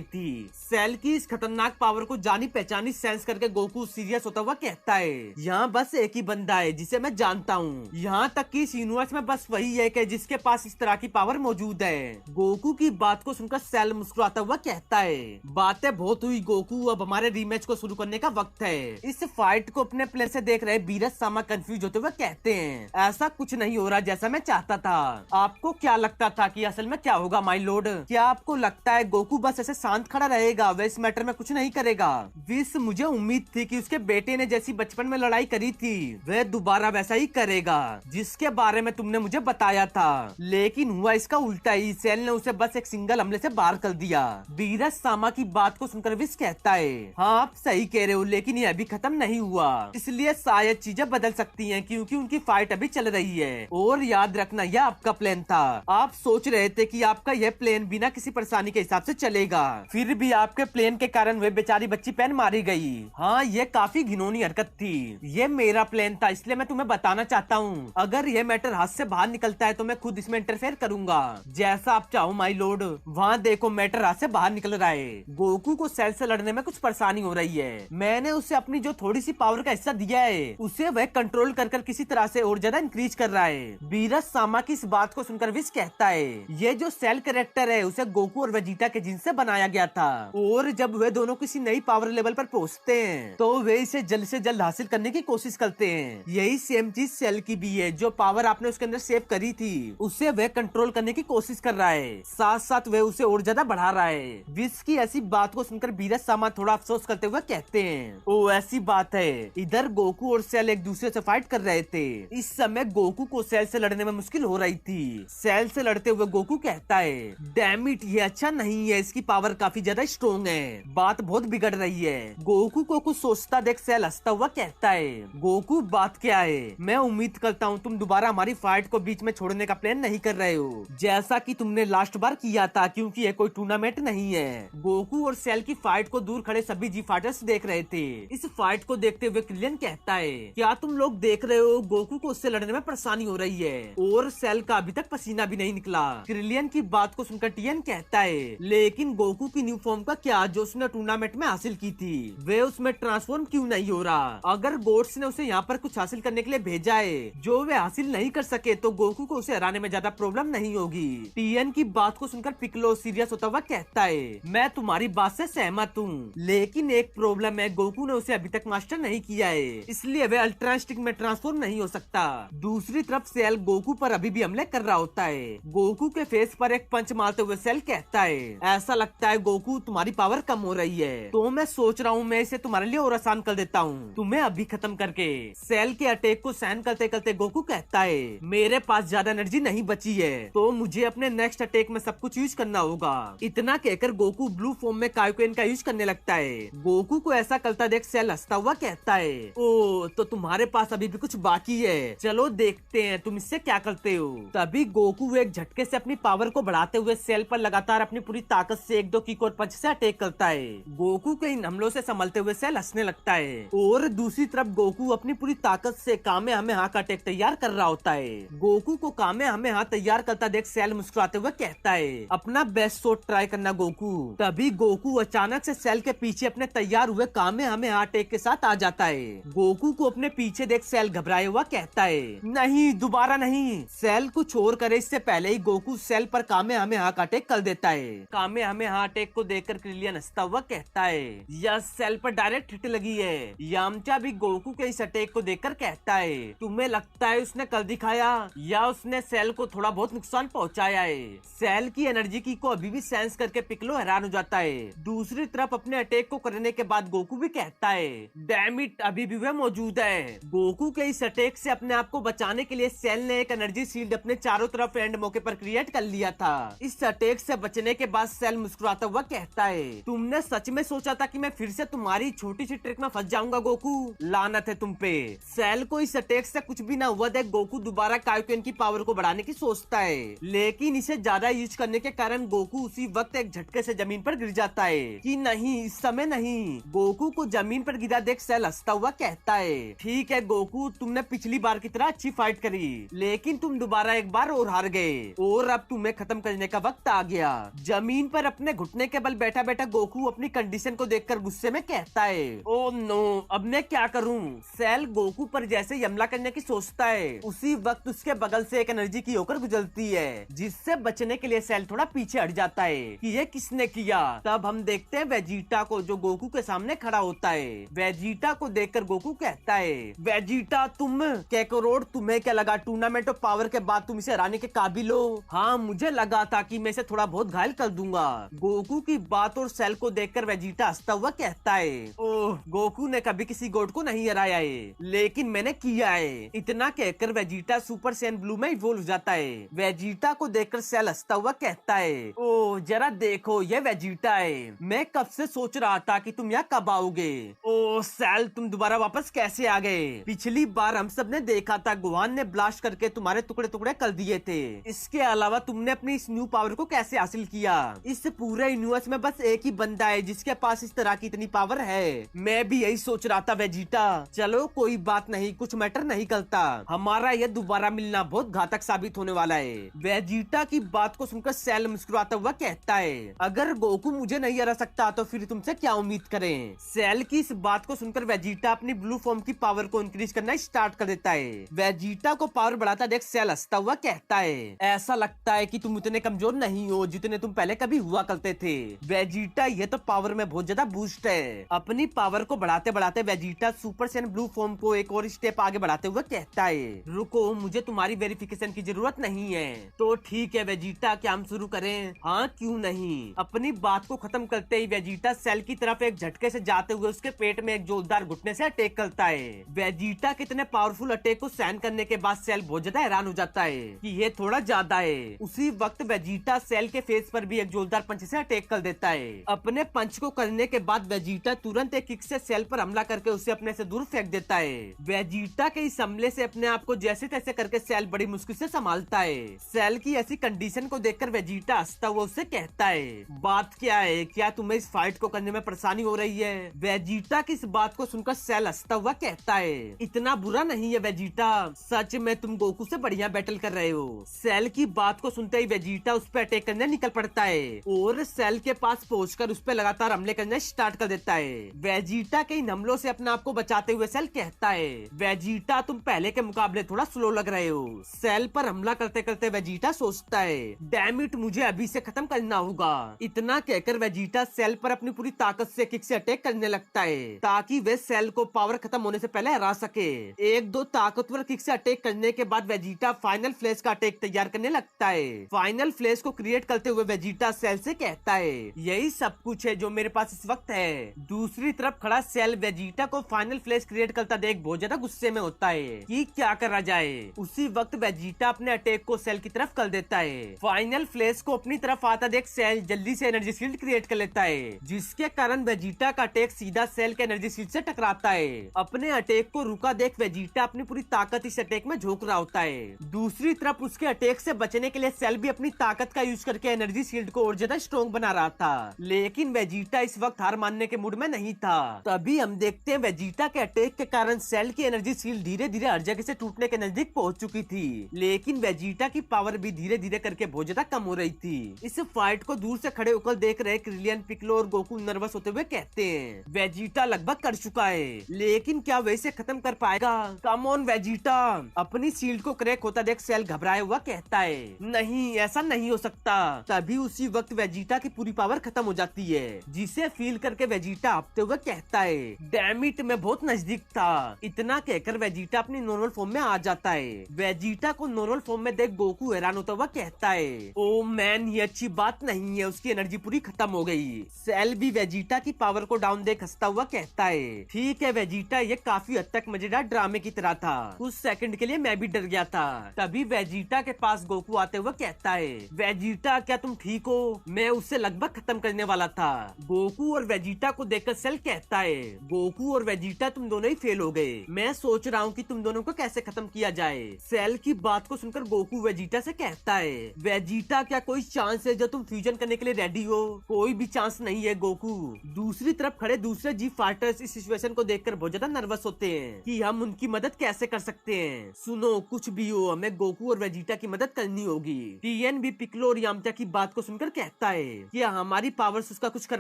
थी। सेल की इस खतरनाक पावर को जानी पहचानी सेंस करके गोकू सीरियस होता हुआ कहता है, यहाँ बस एक ही बंदा है जिसे मैं जानता हूँ। यहाँ तक कि इस यूनिवर्स में बस वही है कि जिसके पास इस तरह की पावर मौजूद है। गोकू की बात को सुनकर सेल मुस्कुराता हुआ कहता है, बातें बहुत हुई गोकू, अब हमारे रीमैच को शुरू करने का वक्त है। इस फाइट को अपने प्लेयर से देख रहे बीरस सामा कंफ्यूज होते हुए कहते हैं, ऐसा कुछ नहीं हो रहा जैसा मैं चाहता था। आपको क्या लगता था कि असल में क्या होगा माय लॉर्ड? क्या आपको लगता है गोकू बस ऐसे शांत खड़ा रहेगा, वह इस मैटर में कुछ नहीं करेगा? विस, मुझे उम्मीद थी कि उसके बेटे ने जैसी बचपन में लड़ाई करी थी वह दोबारा वैसा ही करेगा जिसके बारे में तुमने मुझे बताया था, लेकिन हुआ इसका उल्टा ही। सेल ने उसे बस एक सिंगल हमले से बाहर कर दिया। बीरस सामा की बात को सुनकर विस कहता है, हाँ आप सही कह रहे हो, लेकिन ये अभी खत्म नहीं हुआ, इसलिए शायद चीजें बदल सकती हैं क्योंकि उनकी फाइट अभी चल रही है। और याद रखना यह आपका प्लान था। आप सोच रहे थे कि आपका यह प्लान बिना किसी परेशानी के हिसाब से चलेगा, फिर भी आपके प्लान के कारण वे बेचारी बच्ची पैन मारी गई। हाँ, ये काफी घिनौनी हरकत थी। ये मेरा प्लान था, इसलिए मैं तुम्हें बताना चाहता हूँ, अगर ये मैटर हाथ से बाहर निकलता है तो मैं खुद इसमें इंटरफेयर करूंगा, जैसा आप चाहो माय लॉर्ड। वहाँ देखो मैटर हाथ से बाहर निकल रहा है। गोकू को सेल से लड़ने में कुछ परेशानी हो रही है। मैंने उसे अपनी जो थोड़ी सी पावर का हिस्सा दिया है उसे वह कंट्रोल कर किसी तरह से और ज्यादा इंक्रीज कर रहा है। बीरस सामा की इस बात को सुनकर विस कहता है, ये जो सेल कैरेक्टर है उसे गोकू और वेजिटा के जिन से बनाया गया था, और जब वे दोनों किसी नई पावर लेवल पर पहुंचते हैं तो वे इसे जल्द से जल्द हासिल करने की कोशिश करते हैं। यही सेम चीज सेल की भी है, जो पावर आपने उसके अंदर सेव करी थी उसे वह कंट्रोल करने की कोशिश कर रहा है, साथ साथ वह उसे और ज्यादा बढ़ा रहा है। विस की ऐसी बात को सुनकर बीरस सामा थोड़ा अफसोस करते हुए कहते हैं, ओ ऐसी बात है। इधर गोकू और सेल एक दूसरे से फाइट कर रहे थे। इस समय गोकू को सेल से लड़ने में मुश्किल हो रही थी। सेल से लड़ते हुए गोकू कहता है, डैम इट, ये अच्छा नहीं है, इसकी पावर काफी ज्यादा स्ट्रॉन्ग है, बात बहुत बिगड़ रही है। गोकू को कुछ सोचता देख सेल हंसता हुआ कहता है, गोकू बात क्या है? मैं उम्मीद करता हूँ तुम दोबारा हमारी फाइट को बीच में छोड़ने का प्लान नहीं कर रहे हो, जैसा कि तुमने लास्ट बार किया था, क्योंकि ये कोई टूर्नामेंट नहीं है। गोकू और सेल की फाइट को दूर खड़े सभी जी फाइटर्स देख रहे थे। इस फाइट को देखते हुए क्रिलियन कहता है, क्या तुम लोग देख रहे हो गोकू को उससे लड़ने में परेशानी हो रही है और सेल का अभी तक पसीना भी नहीं निकला। क्रिलियन की बात को सुनकर टियन कहता है, लेकिन गोकू की न्यू फॉर्म का क्या जो उसने टूर्नामेंट में हासिल की थी, वे उसमें ट्रांसफॉर्म क्यों नहीं हो रहा? अगर गोड्स ने उसे यहाँ पर कुछ हासिल करने के लिए भेजा है जो वे हासिल नहीं कर सके तो गोकू को उसे हराने में ज्यादा प्रॉब्लम नहीं होगी। टियन की बात को सुनकर पिकलो सीरियस होता हुआ कहता है, मैं तुम्हारी बात से सहमत हूँ, लेकिन एक प्रॉब्लम है, गोकू ने उसे अभी तक मास्टर नहीं किया है, इसलिए वे अल्ट्रा इंस्टिंक्ट में ट्रांसफॉर्म नहीं हो सकता। दूसरी तरफ सेल गोकू पर अभी भी हमले कर रहा होता है। गोकू के फेस पर एक पंच मारते हुए सेल कहता है, ऐसा लगता है गोकू तुम्हारी पावर कम हो रही है, तो मैं सोच रहा हूँ मैं इसे तुम्हारे लिए और आसान कर देता हूँ, तुम्हें अभी खत्म करके। सेल के अटैक को सहन करते करते गोकू कहता है, मेरे पास ज्यादा एनर्जी नहीं बची है, तो मुझे अपने नेक्स्ट अटैक में सब कुछ यूज करना होगा। इतना कहकर गोकू ब्लू फॉर्म में कायोकेन का यूज करने लगता है। गोकू को ऐसा करता देख सेल हंसता हुआ कहता है, ओ तो तुम्हारे पास अभी भी कुछ बाकी है, चलो देखते हैं तुम इससे क्या करते हो। तभी गोकू एक झटके से अपनी पावर को बढ़ाते हुए सेल पर लगातार अपनी पूरी ताकत से एक दो किक और पंच से अटैक करता है। गोकू के इन हमलों से संभलते हुए सेल हंसने लगता है और दूसरी तरफ गोकू अपनी पूरी ताकत से कामेहामेहा का अटैक तैयार कर रहा होता है। गोकू को कामेहामेहा तैयार करता देख सेल मुस्कुराते हुए कहता है, अपना बेस्ट शॉट ट्राई करना गोकू। तभी गोकू अचानक से सेल के पीछे अपने तैयार हुए कामेहामेहा अटैक के साथ आ जाता है। गोकू को अपने पीछे देख सेल घबराए हुआ कहता है, नहीं दोबारा नहीं। सेल कुछ और करे इससे पहले ही गोकू सेल पर कामेहामेहा का अटैक कर देता है। कामेहामेहा अटैक को देखकर क्रिलियन हंसता हुआ कहता है, यह सेल पर डायरेक्ट हिट लगी है। यामचा भी गोकू के इस अटैक को देखकर कहता है, तुम्हें लगता है उसने कर दिखाया या उसने सेल को थोड़ा बहुत नुकसान पहुंचाया है? सेल की एनर्जी की को अभी भी सेंस करके पिकलो हैरान हो जाता है। दूसरी तरफ अपने अटैक को करने के बाद गोकू भी कहता है, डैम इट, अभी भी वह मौजूद है। गोकू के इस अटैक से अपने आप को बचाने के लिए सेल ने एक एनर्जी शील्ड अपने चारों तरफ एंड मौके पर क्रिएट कर लिया था। इस अटैक से बचने के बाद सेल मुस्कुराता हुआ कहता है, तुमने सच में सोचा था कि मैं फिर से तुम्हारी छोटी सी ट्रिक में फंस जाऊंगा गोकू? लानत है तुम पे। सेल को इस अटैक से कुछ भी ना हुआ देख गोकू दोबारा कायोकेन की पावर को बढ़ाने की सोचता है, लेकिन इसे ज्यादा यूज करने के कारण गोकू उसी वक्त एक झटके से जमीन पर गिर जाता है। कि नहीं, इस समय नहीं। गोकू को जमीन पर गिरा देख सेल हंसता हुआ कहता है, ठीक है गोकू, तुमने पिछली बार की तरह अच्छी फाइट करी, लेकिन तुम दोबारा एक बार और हार हार गए और अब तुम्हें खत्म करने का वक्त आ गया। जमीन पर अपने घुटने के बल बैठा बैठा गोकू अपनी कंडीशन को देखकर गुस्से में कहता है, ओ नो, अब मैं क्या करूं? सेल गोकू पर जैसे हमला करने की सोचता है, उसी वक्त उसके बगल से एक एनर्जी की होकर गुजरती है, जिससे बचने के लिए सेल थोड़ा पीछे हट जाता है कि ये किसने किया। तब हम देखते हैं वेजिटा को, जो गोकू के सामने खड़ा होता है। वेजिटा को देखकर गोकू कहता है, वेजिटा तुम कैकोरोड, तुम्हें क्या लगा टूर्नामेंट ऑफ पावर के बाद तुम इसे हराने के काबिल हो? हाँ, मुझे लगा था कि मैं इसे थोड़ा बहुत घायल कर दूंगा। गोकू की बात और सेल को देखकर वेजिटा हंसता हुआ कहता है, ओह, गोकू ने कभी किसी गोड को नहीं हराया है, लेकिन मैंने किया है। इतना कहकर वेजिटा सुपर सैयन ब्लू में इवॉल्व हो जाता है। वेजिटा को देखकर सेल हंसता हुआ कहता है, ओह, जरा देखो, ये वेजिटा है। मैं कब से सोच रहा था कि तुम यहाँ कब आओगे। ओह सेल, तुम दोबारा वापस कैसे आ गए? पिछली बार हम सब ने देखा था गोहान ने ब्लास्ट करके तुम्हारे टुकड़े टुकड़े कर दिए थे। इसके अलावा तुमने अपनी इस न्यू पावर को कैसे हासिल किया? इस पूरे यूनिवर्स में बस एक ही बंदा है जिसके पास इस तरह की इतनी पावर है। मैं भी यही सोच रहा था वेजिटा। चलो कोई बात नहीं, कुछ मैटर नहीं करता। हमारा यह दोबारा मिलना बहुत घातक साबित होने वाला है। वेजिटा की बात को सुनकर सेल मुस्कुराता हुआ कहता है, अगर गोकू मुझे नहीं हरा सकता तो फिर तुमसे क्या उम्मीद करें? सेल की इस बात को सुनकर वेजिटा अपनी ब्लू फॉर्म की पावर को इंक्रीज करना स्टार्ट कर देता है। वेजिटा को पावर बढ़ाता देख सेल हंसता हुआ कहता है, ऐसा लगता है कि तुम उतने कमजोर नहीं हो जितने तुम पहले कभी हुआ करते थे। वेजिटा, ये तो पावर में बहुत ज्यादा बूस्ट है। अपनी पावर को बढ़ाते बढ़ाते Vegeta super Saiyan blue form को एक और स्टेप आगे बढ़ाते हुए कहता है, रुको, मुझे तुम्हारी वेरिफिकेशन की जरूरत नहीं है। तो ठीक है वेजिटा, क्या हम शुरू करें? हाँ, क्यों नहीं। अपनी बात को खत्म करते ही वेजिटा सेल की तरफ एक झटके से जाते हुए उसके पेट में एक जोरदार घुटने से अटैक करता है। वेजिटा कितने पावरफुल अटैक को सहन करने के बाद सेल बहुत ज्यादा हैरान हो जाता है कि ये थोड़ा ज्यादा है। उसी वक्त वेजिटा सेल के फेस पर भी एक जोरदार पंच से अटैक कर देता है। अपने पंच को करने के बाद वेजिटा तुरंत एक किक से सेल पर हमला करके उसे अपने से दूर फेंक देता है। वेजिटा के इस हमले से अपने आप को जैसे तैसे करके सेल बड़ी मुश्किल से संभालता है। सेल की ऐसी कंडीशन को देखकर वेजिटा हंसता हुआ उससे कहता है, बात क्या है, क्या तुम्हें इस फाइट को करने में परेशानी हो रही है? वेजिटा की इस बात को सुनकर सेल हंसता हुआ कहता है, इतना बुरा नहीं है वेजिटा, सच में तुम गोकू से बढ़िया बैटल कर रहे हो। सेल की बात को सुनते ही वेजिटा उस पर अटैक करने निकल पड़ता है और सेल के पास पहुंचकर उस पर लगातार हमले करने स्टार्ट कर देता है। वेजिटा के इन हमलों से अपने आप को बचाते हुए सेल कहता है, वेजिटा, तुम पहले के मुकाबले थोड़ा स्लो लग रहे हो। सेल पर हमला करते करते वेजिटा सोचता है, डैम इट, मुझे अभी से खत्म करना होगा। इतना कहकर वेजिटा सेल पर अपनी पूरी ताकत से किक से अटैक करने लगता है ताकि वे सेल को पावर खत्म होने से पहले हरा सके। एक दो ताकतवर किक से अटैक करने के बाद वेजिटा फाइनल फ्लैश का अटैक तैयार करने लगता है। फाइनल फ्लैश को क्रिएट करते हुए वेजिटा सेल से कहता है, यही सब कुछ है जो मेरे पास इस वक्त है। दूसरी तरफ खड़ा सेल वेजिटा को फाइनल फ्लैश क्रिएट करता देख बहुत ज्यादा गुस्से में होता है कि क्या करा जाए। उसी वक्त वेजिटा अपने अटैक को सेल की तरफ कर देता है। फाइनल फ्लैश को अपनी तरफ आता देख सेल जल्दी से एनर्जी शील्ड क्रिएट कर लेता है, जिसके कारण वेजिटा का अटैक सीधा सेल के एनर्जी शील्ड से टकराता है। अपने अटैक को रुका देख वेजिटा अपनी पूरी ताकत इस अटैक में झोंक रहा होता है। दूसरी तरफ उसके अटैक से बचने के लिए सेल भी अपनी ताकत का यूज करके एनर्जी शील्ड को और ज्यादा स्ट्रॉन्ग बना रहा था, लेकिन वेजिटा इस वक्त हार मानने के मूड में नहीं था। तभी हम देखते हैं वेजिटा के अटैक के कारण सेल की एनर्जी शील्ड धीरे धीरे हर जगह से टूटने के नजदीक पहुंच चुकी थी, लेकिन वेजिटा की पावर भी धीरे धीरे करके बहुत ज्यादा कम हो रही थी। इस फाइट को दूर से खड़े होकर देख रहे क्रिलियन, पिक्लो और गोकू नर्वस होते हुए कहते हैं, वेजिटा लगभग कर चुका है, लेकिन क्या वह इसे खत्म कर पाएगा? कम ऑन वेजिटा। अपनी शील्ड को क्रैक होता देख सेल घबराया हुआ कहता है, नहीं, ऐसा नहीं हो सकता। तभी उसी वक्त वेजिटा की पूरी पावर खत्म हो जाती है, जिसे फील करके वेजिटा हंसते हुए कहता है, डैम इट, मैं बहुत नजदीक था। इतना कहकर वेजिटा अपनी नॉर्मल फॉर्म में आ जाता है। वेजिटा को नॉर्मल फॉर्म में देख गोकू हैरान होता हुआ कहता है, ओ मैन, ये अच्छी बात नहीं है, उसकी एनर्जी पूरी खत्म हो गई। सेल भी वेजिटा की पावर को डाउन देख हंसता हुआ कहता है, ठीक है वेजिटा, ये काफी हद तक मजेदार ड्रामे की तरह था, कुछ सेकंड के लिए मैं भी डर गया था। तभी वेजिटा के पास गोकू आते हुए कहता है, वेजिटा, क्या तुम ठीक हो? मैं उसे लगभग खत्म करने वाला था। गोकू और वेजिटा को देखकर सेल कहता है, गोकू और वेजिटा, तुम दोनों ही फेल हो गए। मैं सोच रहा हूँ कि तुम दोनों को कैसे खत्म किया जाए। सेल की बात को सुनकर गोकू वेजिटा से कहता है, वेजिटा, क्या कोई चांस है जो तुम फ्यूजन करने के लिए रेडी हो? कोई भी चांस नहीं है गोकू। दूसरी तरफ खड़े दूसरे जी फाइटर्स इस सिचुएशन को देखकर बहुत ज्यादा नर्वस होते हैं कि हम उनकी मदद कैसे कर सकते हैं। सुनो, कुछ भी हो, हमें गोकू और वेजिटा वेजिटा की मदद करनी होगी। टीएन भी पिक्लो और यामचा की बात को सुनकर कहता है कि हमारी पावर्स उसका कुछ कर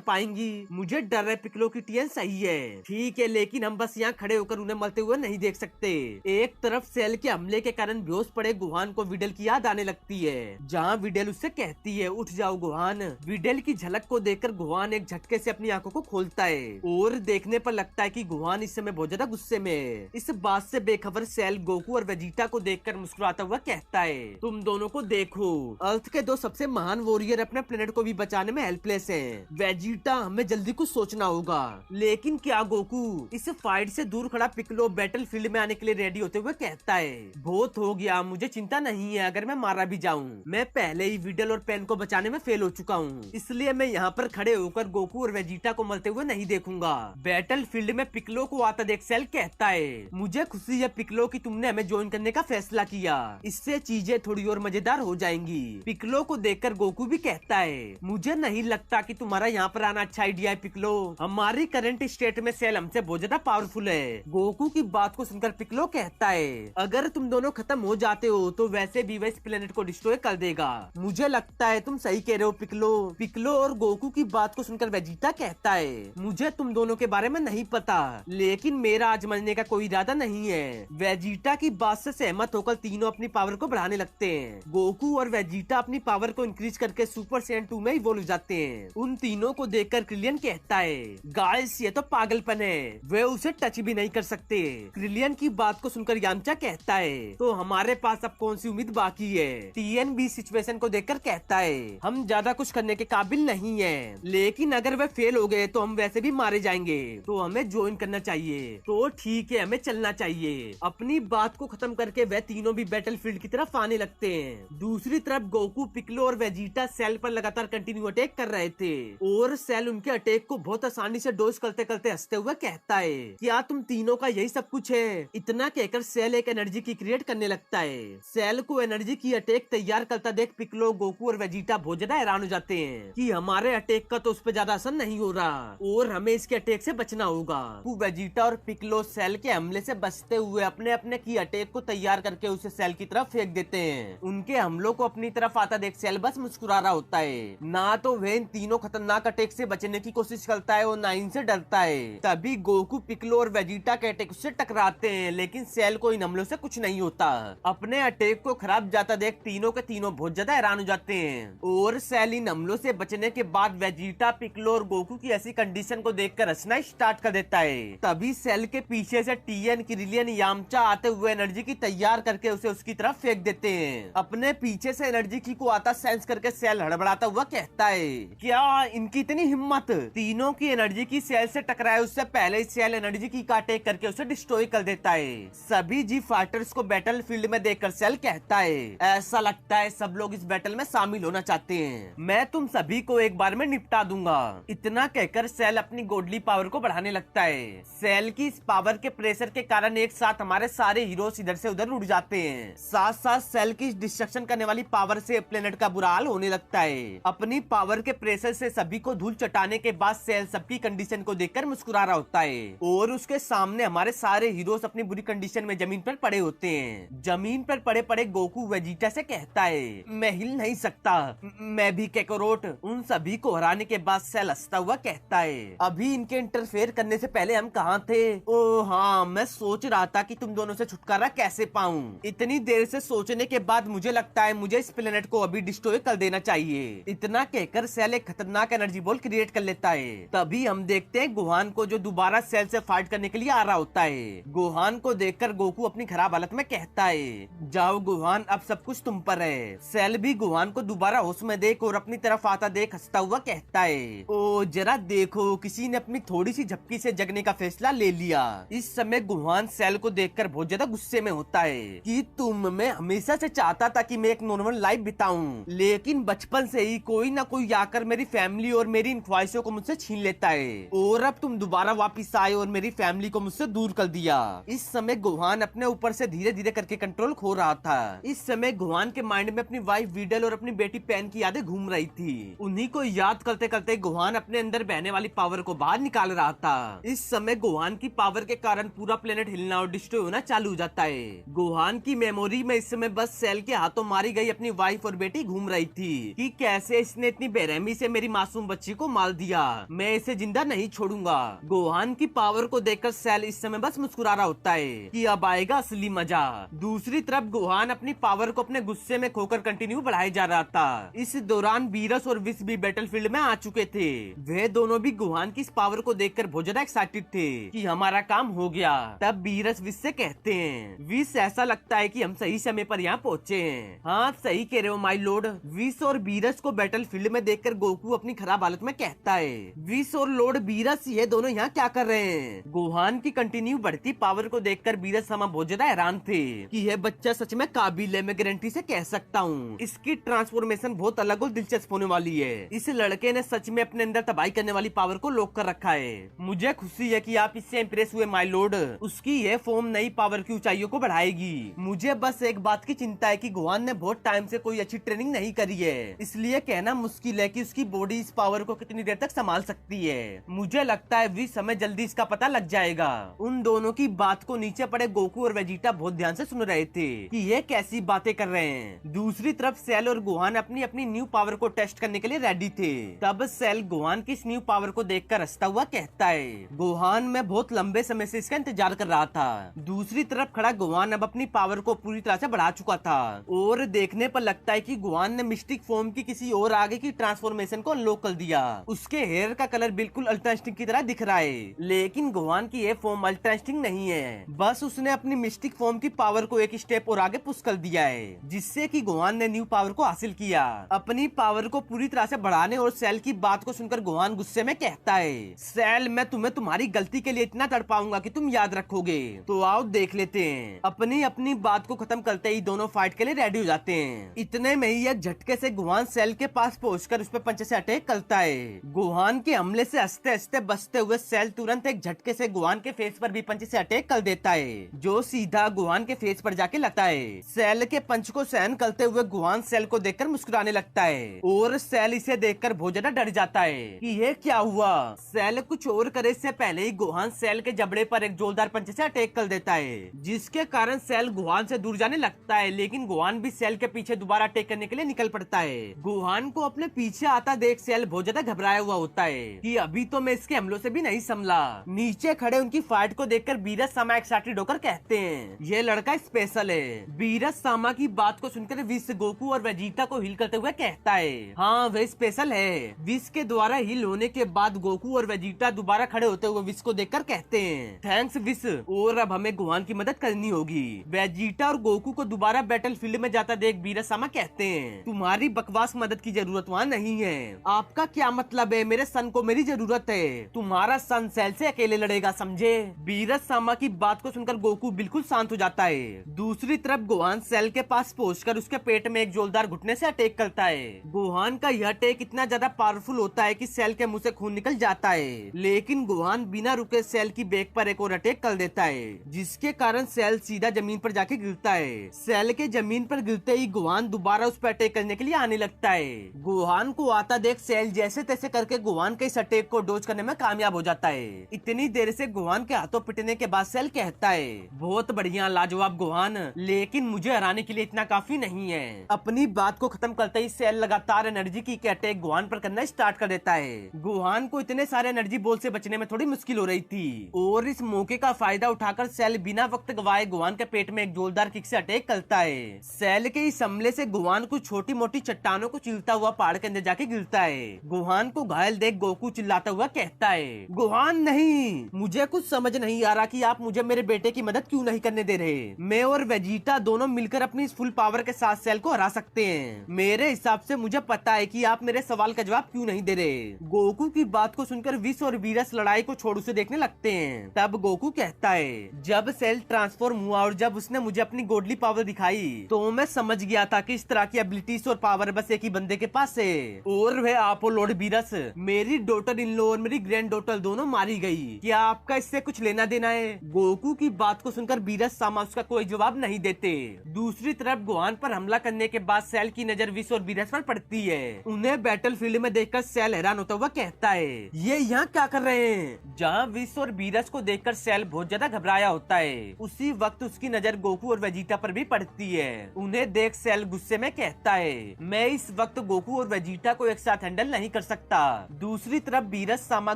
पाएंगी। मुझे डर है पिक्लो की टीएन सही है, ठीक है, लेकिन हम बस यहाँ खड़े होकर उन्हें मरते हुए नहीं देख सकते। एक तरफ सेल के हमले के कारण बेहोश पड़े गुहान को विडेल की याद आने लगती है, जहाँ विडेल उससे कहती है उठ जाओ गुहान। विडेल की झलक को देखकर गुहान एक झटके से अपनी आंखों को खोलता है और देखने पर लगता है कि गुहान इस समय बहुत ज्यादा गुस्से में है। इस बात से बेखबर सेल गोकू और वेजिटा को देखकर मुस्कुराता हुआ कहता है तुम दोनों को देखो, अर्थ के दो सबसे महान वॉरियर अपने प्लेनेट को भी बचाने में हेल्पलेस हैं। वेजिटा हमें जल्दी कुछ सोचना होगा। लेकिन क्या गोकू? इस फाइट से दूर खड़ा पिक्लो बैटलफील्ड में आने के लिए रेडी होते हुए कहता है बहुत हो गया, मुझे चिंता नहीं है अगर मैं मारा भी जाऊं, मैं पहले ही विडल और पेन को बचाने में फेल हो चुका हूं, इसलिए मैं यहाँ पर खड़े होकर गोकू और वेजिटा को मरते हुए नहीं देखूंगा। बैटलफील्ड में पिक्लो को आता देख सेल कहता है मुझे खुशी है पिक्लो कि तुमने हमें ज्वाइन करने का फैसला किया, इससे चीजें थोड़ी और मजेदार हो जाएंगी। पिक्लो को देखकर गोकू भी कहता है मुझे नहीं लगता कि तुम्हारा यहाँ पर आना अच्छा आइडिया है पिक्लो, हमारी करंट स्टेट में सेल हमसे बहुत ज्यादा पावरफुल है। गोकू की बात को सुनकर पिक्लो कहता है अगर तुम दोनों खत्म हो जाते हो तो वैसे भी वह इस प्लेनेट को डिस्ट्रॉय कर देगा। मुझे लगता है तुम सही कह रहे हो पिक्लो। पिक्लो और गोकू की बात को सुनकर वेजिटा कहता है मुझे तुम दोनों के बारे में नहीं पता, लेकिन मेरा आज मरने का कोई इरादा नहीं है। वेजिटा की बात से सहमत होकर तीनों अपनी पावर को बढ़ाने लगते हैं। गोकू और वेजिटा अपनी पावर को इंक्रीज करके सुपर सैयन 2 में इवॉल्व हो जाते हैं। उन तीनों को देखकर क्रिलियन कहता है गाइस ये तो पागलपन है, वे उसे टच भी नहीं कर सकते। क्रिलियन की बात को सुनकर यामचा कहता है तो हमारे पास अब कौन सी उम्मीद बाकी है। टीएन भी सिचुएशन को देखकर कहता है हम ज्यादा कुछ करने के काबिल नहीं है, लेकिन अगर वे फेल हो गए तो हम वैसे भी मारे जाएंगे, तो हमें ज्वाइन करना चाहिए। तो ठीक है, हमें चलना चाहिए। अपनी बात को खत्म करके वे तीनों भी बैटलफील्ड की तरफ आने लगते हैं। दूसरी तरफ गोकू, पिक्लो और वेजिटा सेल पर लगातार कंटिन्यू अटैक कर रहे थे और सेल उनके अटैक को बहुत आसानी से डोज करते करते हंसते हुए कहता है क्या तुम तीनों का यही सब कुछ है? इतना कहकर सेल एक एनर्जी की क्रिएट करने लगता है। सेल को एनर्जी की अटैक तैयार करता देख पिक्लो, गोकू और वेजिटा बहुत ज्यादा हैरान हो जाते हैं कि हमारे अटैक का तो उस पर ज्यादा असर नहीं हो रहा और हमें इसके अटैक से बचना होगा। वेजिटा और पिक्लो सेल के हमले से बचते हुए अपने अपने की अटैक को तैयार करके उसे सेल की तरफ फेंक देते हैं। उनके हमलों को अपनी तरफ आता देख सेल बस मुस्कुरा रहा होता है। ना तो वह इन तीनों खतरनाक अटैक से बचने की कोशिश करता है और ना इनसे डरता है। तभी गोकू, पिक्लो और वेजिटा के अटैक उससे टकराते हैं, लेकिन सेल को इन हमलों से कुछ नहीं होता। अपने अटैक को खराब जाता देख तीनों के तीनों बहुत ज्यादा हैरान हो जाते हैं और सेल इन हमलों से बचने के बाद वेजिटा, पिक्लो और गोकू की ऐसी कंडीशन को देखकर हंसना स्टार्ट कर देता है। तभी सेल के पीछे से टीएन, क्रिलियन, यामचा आते हुए एनर्जी की तैयार करके उसे उसकी तरफ फेंक देते हैं। अपने पीछे से एनर्जी की को आता सेंस करके सेल हड़बड़ाता हुआ कहता है क्या इनकी इतनी हिम्मत? तीनों की एनर्जी की सेल से टकराए उससे पहले ही सेल एनर्जी की का अटैक करके उसे डिस्ट्रॉय कर देता है। सभी जी फाइटर्स को बैटल फील्ड में देखकर सेल कहता है ऐसा लगता है सब लोग इस बैटल में शामिल होना चाहते हैं, मैं तुम सभी को एक बार में निपटा दूंगा। इतना कहकर सेल अपनी गोडली पावर को बढ़ाने लगता है। सेल की इस पावर के प्रेशर के कारण एक साथ हमारे सारे हीरोज इधर से उधर उड़ जाते हैं। साथ साथ सेल की डिस्ट्रक्शन करने वाली पावर से प्लेनेट का बुरा हाल होने लगता है। अपनी पावर के प्रेशर से सभी को धूल चटाने के बाद सेल सबकी कंडीशन को देखकर मुस्कुरा रहा होता है और उसके सामने हमारे सारे हीरोज अपनी बुरी कंडीशन में जमीन पर पड़े होते हैं। जमीन पर पड़े पड़े गोकू वेजिटा से कहता है मैं हिल नहीं सकता, मैं भी कैकोरोट। उन सभी को हराने के बाद सेल हंसता हुआ कहता है अभी इनके इंटरफेयर करने से पहले हम कहाँ थे? ओ हाँ, मैं सोच रहा था कि तुम दोनों से छुटकारा कैसे पाऊं। इतनी देर से सोचने के बाद मुझे लगता है मुझे इस प्लेनेट को अभी डिस्ट्रॉय कर देना चाहिए। इतना कहकर सेल एक खतरनाक एनर्जी बॉल क्रिएट कर लेता है। तभी हम देखते हैं गुहान को, जो दोबारा सेल से फाइट करने के लिए आ रहा होता है। गुहान को देखकर गोकू अपनी खराब हालत में कहता है जाओ गुहान, अब सब कुछ तुम पर है। सेल भी गुहान को दोबारा होश में देख और अपनी तरफ आता देख हंसता हुआ कहता है ओ जरा देखो, किसी ने अपनी थोड़ी सी झपकी से जगने का फैसला ले लिया। इस समय गुहान सेल को देखकर बहुत ज्यादा गुस्से में होता है कि मैं हमेशा से चाहता था कि मैं एक नॉर्मल लाइफ बिताऊं, लेकिन बचपन से ही कोई ना कोई आकर मेरी फैमिली और मेरी इन ख्वाहिशों को मुझसे छीन लेता है और अब तुम दोबारा वापिस आए और मेरी फैमिली को मुझसे दूर कर दिया। इस समय गुहान अपने ऊपर से धीरे धीरे करके कंट्रोल खो रहा था। इस समय गुहान के माइंड में अपनी वाइफ वीडल और अपनी बेटी पेन की यादें घूम रही थी। उन्हीं को याद करते करते गुहान अपने अंदर बहने वाली पावर को बाहर निकाल रहा था। इस समय गुहान की पावर के कारण पूरा प्लेनेट हिलना और डिस्ट्रॉय होना चालू हो जाता है। गुहान की मेमोरी में इस समय बस सेल के हाथों मारी गई अपनी वाइफ और बेटी घूम रही थी कि कैसे इसने इतनी बेरहमी से मेरी मासूम बच्ची को मार दिया, मैं इसे जिंदा नहीं छोड़ूंगा। गोहान की पावर को देखकर सेल इस समय बस मुस्कुरा रहा होता है कि अब आएगा असली मजा। दूसरी तरफ गोहान अपनी पावर को अपने गुस्से में खोकर कंटिन्यू बढ़ाए जा रहा था। इस दौरान बीरस और विस भी बैटलफील्ड में आ चुके थे। वे दोनों भी गोहान की इस पावर को देखकर बहुत ज्यादा एक्साइटेड थे कि हमारा काम हो गया। तब बीरस विस से कहते हैं, विस ऐसा लगता है कि हम सही समय पर यहाँ पहुँचे हैं। हाँ आप सही कह रहे हो माय लॉर्ड। विस और बीरस को बैटलफील्ड में देखकर गोकू अपनी खराब हालत में कहता है, विस और लॉर्ड बीरस ये दोनों यहाँ क्या कर रहे हैं। गोहान की कंटिन्यू बढ़ती पावर को देखकर बीरस समा बहुत ज्यादा हैरान थे कि यह बच्चा सच में काबिल है, मैं गारंटी से कह सकता हूँ इसकी ट्रांसफॉर्मेशन बहुत अलग और दिलचस्प होने वाली है। इस लड़के ने सच में अपने अंदर तबाही करने वाली पावर को लॉक कर रखा है। मुझे खुशी है कि आप इससे इम्प्रेस हुए माय लॉर्ड। उसकी यह फॉर्म नई पावर की ऊंचाइयों को बढ़ाएगी। मुझे बस एक बात की चिंता है कि गोहान ने बहुत टाइम से कोई अच्छी ट्रेनिंग नहीं करी है, इसलिए कहना मुश्किल है कि उसकी बॉडी इस पावर को कितनी देर तक संभाल सकती है। मुझे लगता है विस हमें जल्दी इसका पता लग जाएगा। उन दोनों की बात को नीचे पड़े गोकू और वेजिटा बहुत ध्यान से सुन रहे थे कि ये कैसी बातें कर रहे हैं। दूसरी तरफ सेल और गोहान अपनी अपनी न्यू पावर को टेस्ट करने के लिए रेडी थे। तब सेल गोहान की इस न्यू पावर को देखकर हंसता हुआ कहता है, गोहान मैं बहुत लंबे समय से इसका इंतजार कर रहा था। दूसरी तरफ खड़ा गोहान अब अपनी पावर को पूरी तरह से बढ़ा चुका था और देखने पर लगता है कि गोहान ने मिस्टिक फॉर्म की किसी और आगे की ट्रांसफॉर्मेशन को अनलॉक कर दिया। उसके हेयर का कलर बिल्कुल अल्ट्रा इंस्टिंक्ट की तरह दिख रहा है, लेकिन गोहान की ये फॉर्म अल्ट्रा इंस्टिंक्ट नहीं है, बस उसने अपनी मिस्टिक फॉर्म की पावर को एक स्टेप और आगे पुश कर दिया है, जिससे कि गोहान ने न्यू पावर को हासिल किया। अपनी पावर को पूरी तरह से बढ़ाने और सेल की बात को सुनकर गोहान गुस्से में कहता है, सेल मैं तुम्हें तुम्हारी गलती के लिए इतना तड़पाऊंगा कि तुम याद रखोगे। तो आओ देख लेते हैं। अपनी अपनी बात को खत्म करते ही दोनों फाइट के लिए रेडी हो जाते हैं। इतने में ही एक झटके से गोहान सेल के पास पहुंचकर उस पर पंच से अटैक करता है। गोहान के हमले से हंसते हंसते बचते हुए सेल तुरंत एक झटके से गोहान के फेस पर भी पंच से अटैक कर देता है, जो सीधा गोहान के फेस पर जाके लगता है। सेल के पंच को सहन करते हुए गोहान सेल को देखकर मुस्कुराने लगता है और सेल इसे देखकर बहुत ज्यादा डर जाता है कि ये क्या हुआ। सेल कुछ और करे से पहले ही गोहान सेल के जबड़े पर एक जोरदार पंच से अटैक कर देता है, जिसके कारण सेल गोहान से दूर जाने लगता है। लेकिन गोहान भी सेल के पीछे दोबारा अटैक करने के लिए निकल पड़ता है। गोहान को अपने पीछे आता देख सेल बहुत ज्यादा घबराया हुआ होता है कि अभी तो मैं इसके हमलों से भी नहीं संभला। नीचे खड़े उनकी फाइट को देखकर बीरस सामा एक्साइटेड होकर कहते हैं, ये लड़का स्पेशल है। बीरस सामा की बात को सुनकर विस गोकू और वेजिटा को हिल करते हुए कहता है, हाँ वह स्पेशल है। विस के द्वारा हिल होने के बाद गोकू और वेजिटा दोबारा खड़े होते हुए विस को देखकर कहते हैं, थैंक्स विस, और अब हमें गोहान की मदद करनी होगी। वेजिटा और गोकू को दोबारा बैटलफील्ड में जाता देख बीरस सामा कहते हैं, तुम्हारी बकवास मदद की जरूरत वहाँ नहीं है। आपका क्या मतलब है? मेरे सन को मेरी जरूरत है। तुम्हारा सन सेल से अकेले लड़ेगा, समझे? बीरस सामा की बात को सुनकर गोकू बिल्कुल शांत हो जाता है। दूसरी तरफ गोहान सेल के पास पहुंचकर उसके पेट में एक जोरदार घुटने से अटैक करता है। गोहान का यह अटैक इतना ज्यादा पावरफुल होता है कि सेल के मुंह से खून निकल जाता है, लेकिन गोहान बिना रुके सेल की बैक पर एक और अटैक कर देता है, जिसके कारण सेल सीधा जमीन पर जाके गिरता है। सेल के जमीन पर गिरते ही गोहान दोबारा उस पर अटैक करने के लिए आने लगता है। गोहान को आता देख सेल जैसे तैसे करके गोहान के इस अटैक को डोज करने में कामयाब हो जाता है। इतनी देर से गोहान के हाथों पिटने के बाद सेल कहता है, बहुत बढ़िया लाजवाब गोहान, लेकिन मुझे हराने के लिए इतना काफी नहीं है। अपनी बात को खत्म करते ही सेल लगातार एनर्जी की अटैक गोहान पर करना स्टार्ट कर देता है। गोहान को इतने सारे एनर्जी बॉल से बचने में थोड़ी मुश्किल हो रही थी और इस मौके का फायदा उठाकर सेल बिना वक्त गवाए गोहान के पेट में एक जोरदार किक से अटैक करता है। सेल के इस हमले से गोहान को छोटी मोटी चट्टानों को चीरता हुआ पहाड़ के अंदर जाके गिरता है। गोहान को घायल देख गोकू चिल्लाता हुआ कहता है, गोहान नहीं, मुझे कुछ समझ नहीं आ रहा कि आप मुझे मेरे बेटे की मदद क्यों नहीं करने दे रहे। मैं और वेजिटा दोनों मिलकर अपनी इस फुल पावर के साथ सेल को हरा सकते हैं। मेरे हिसाब से मुझे पता है कि आप मेरे सवाल का जवाब क्यों नहीं दे रहे। गोकू की बात को सुनकर विस और वीरस लड़ाई को छोड़ उसे देखने लगते हैं। तब गोकू कहता है, जब सेल ट्रांसफॉर्म हुआ और जब उसने मुझे अपनी गोडली पावर दिखाई तो मैं समझ गया था कि इस तरह की एबिलिटीज और पावर बस एक ही बंदे के पास है, और वह आप और लॉर्ड वीरस। मेरी डॉटर इन लॉ और मेरी ग्रैंड डॉटर दोनों मारी गई। क्या आपका इससे कुछ लेना देना है? गोकू की बात को सुनकर वीरस सामा उसका कोई जवाब नहीं देते। दूसरी तरफ गोहान पर हमला करने के बाद सेल की नजर विस और वीरस पर पड़ती है। उन्हें बैटलफील्ड में देखकर सेल हैरान होता हुआ कहता है, ये यहाँ क्या कर रहे हैं? जहाँ विस और वीरस को देखकर सेल बहुत ज्यादा घबराया होता है, उसी वक्त उसकी नजर गोकू और वेजिटा पर भी पड़ती पड़ती है। उन्हें देख सेल गुस्से में कहता है, मैं इस वक्त गोकू और वेजिटा को एक साथ हैंडल नहीं कर सकता। दूसरी तरफ बीरस सामा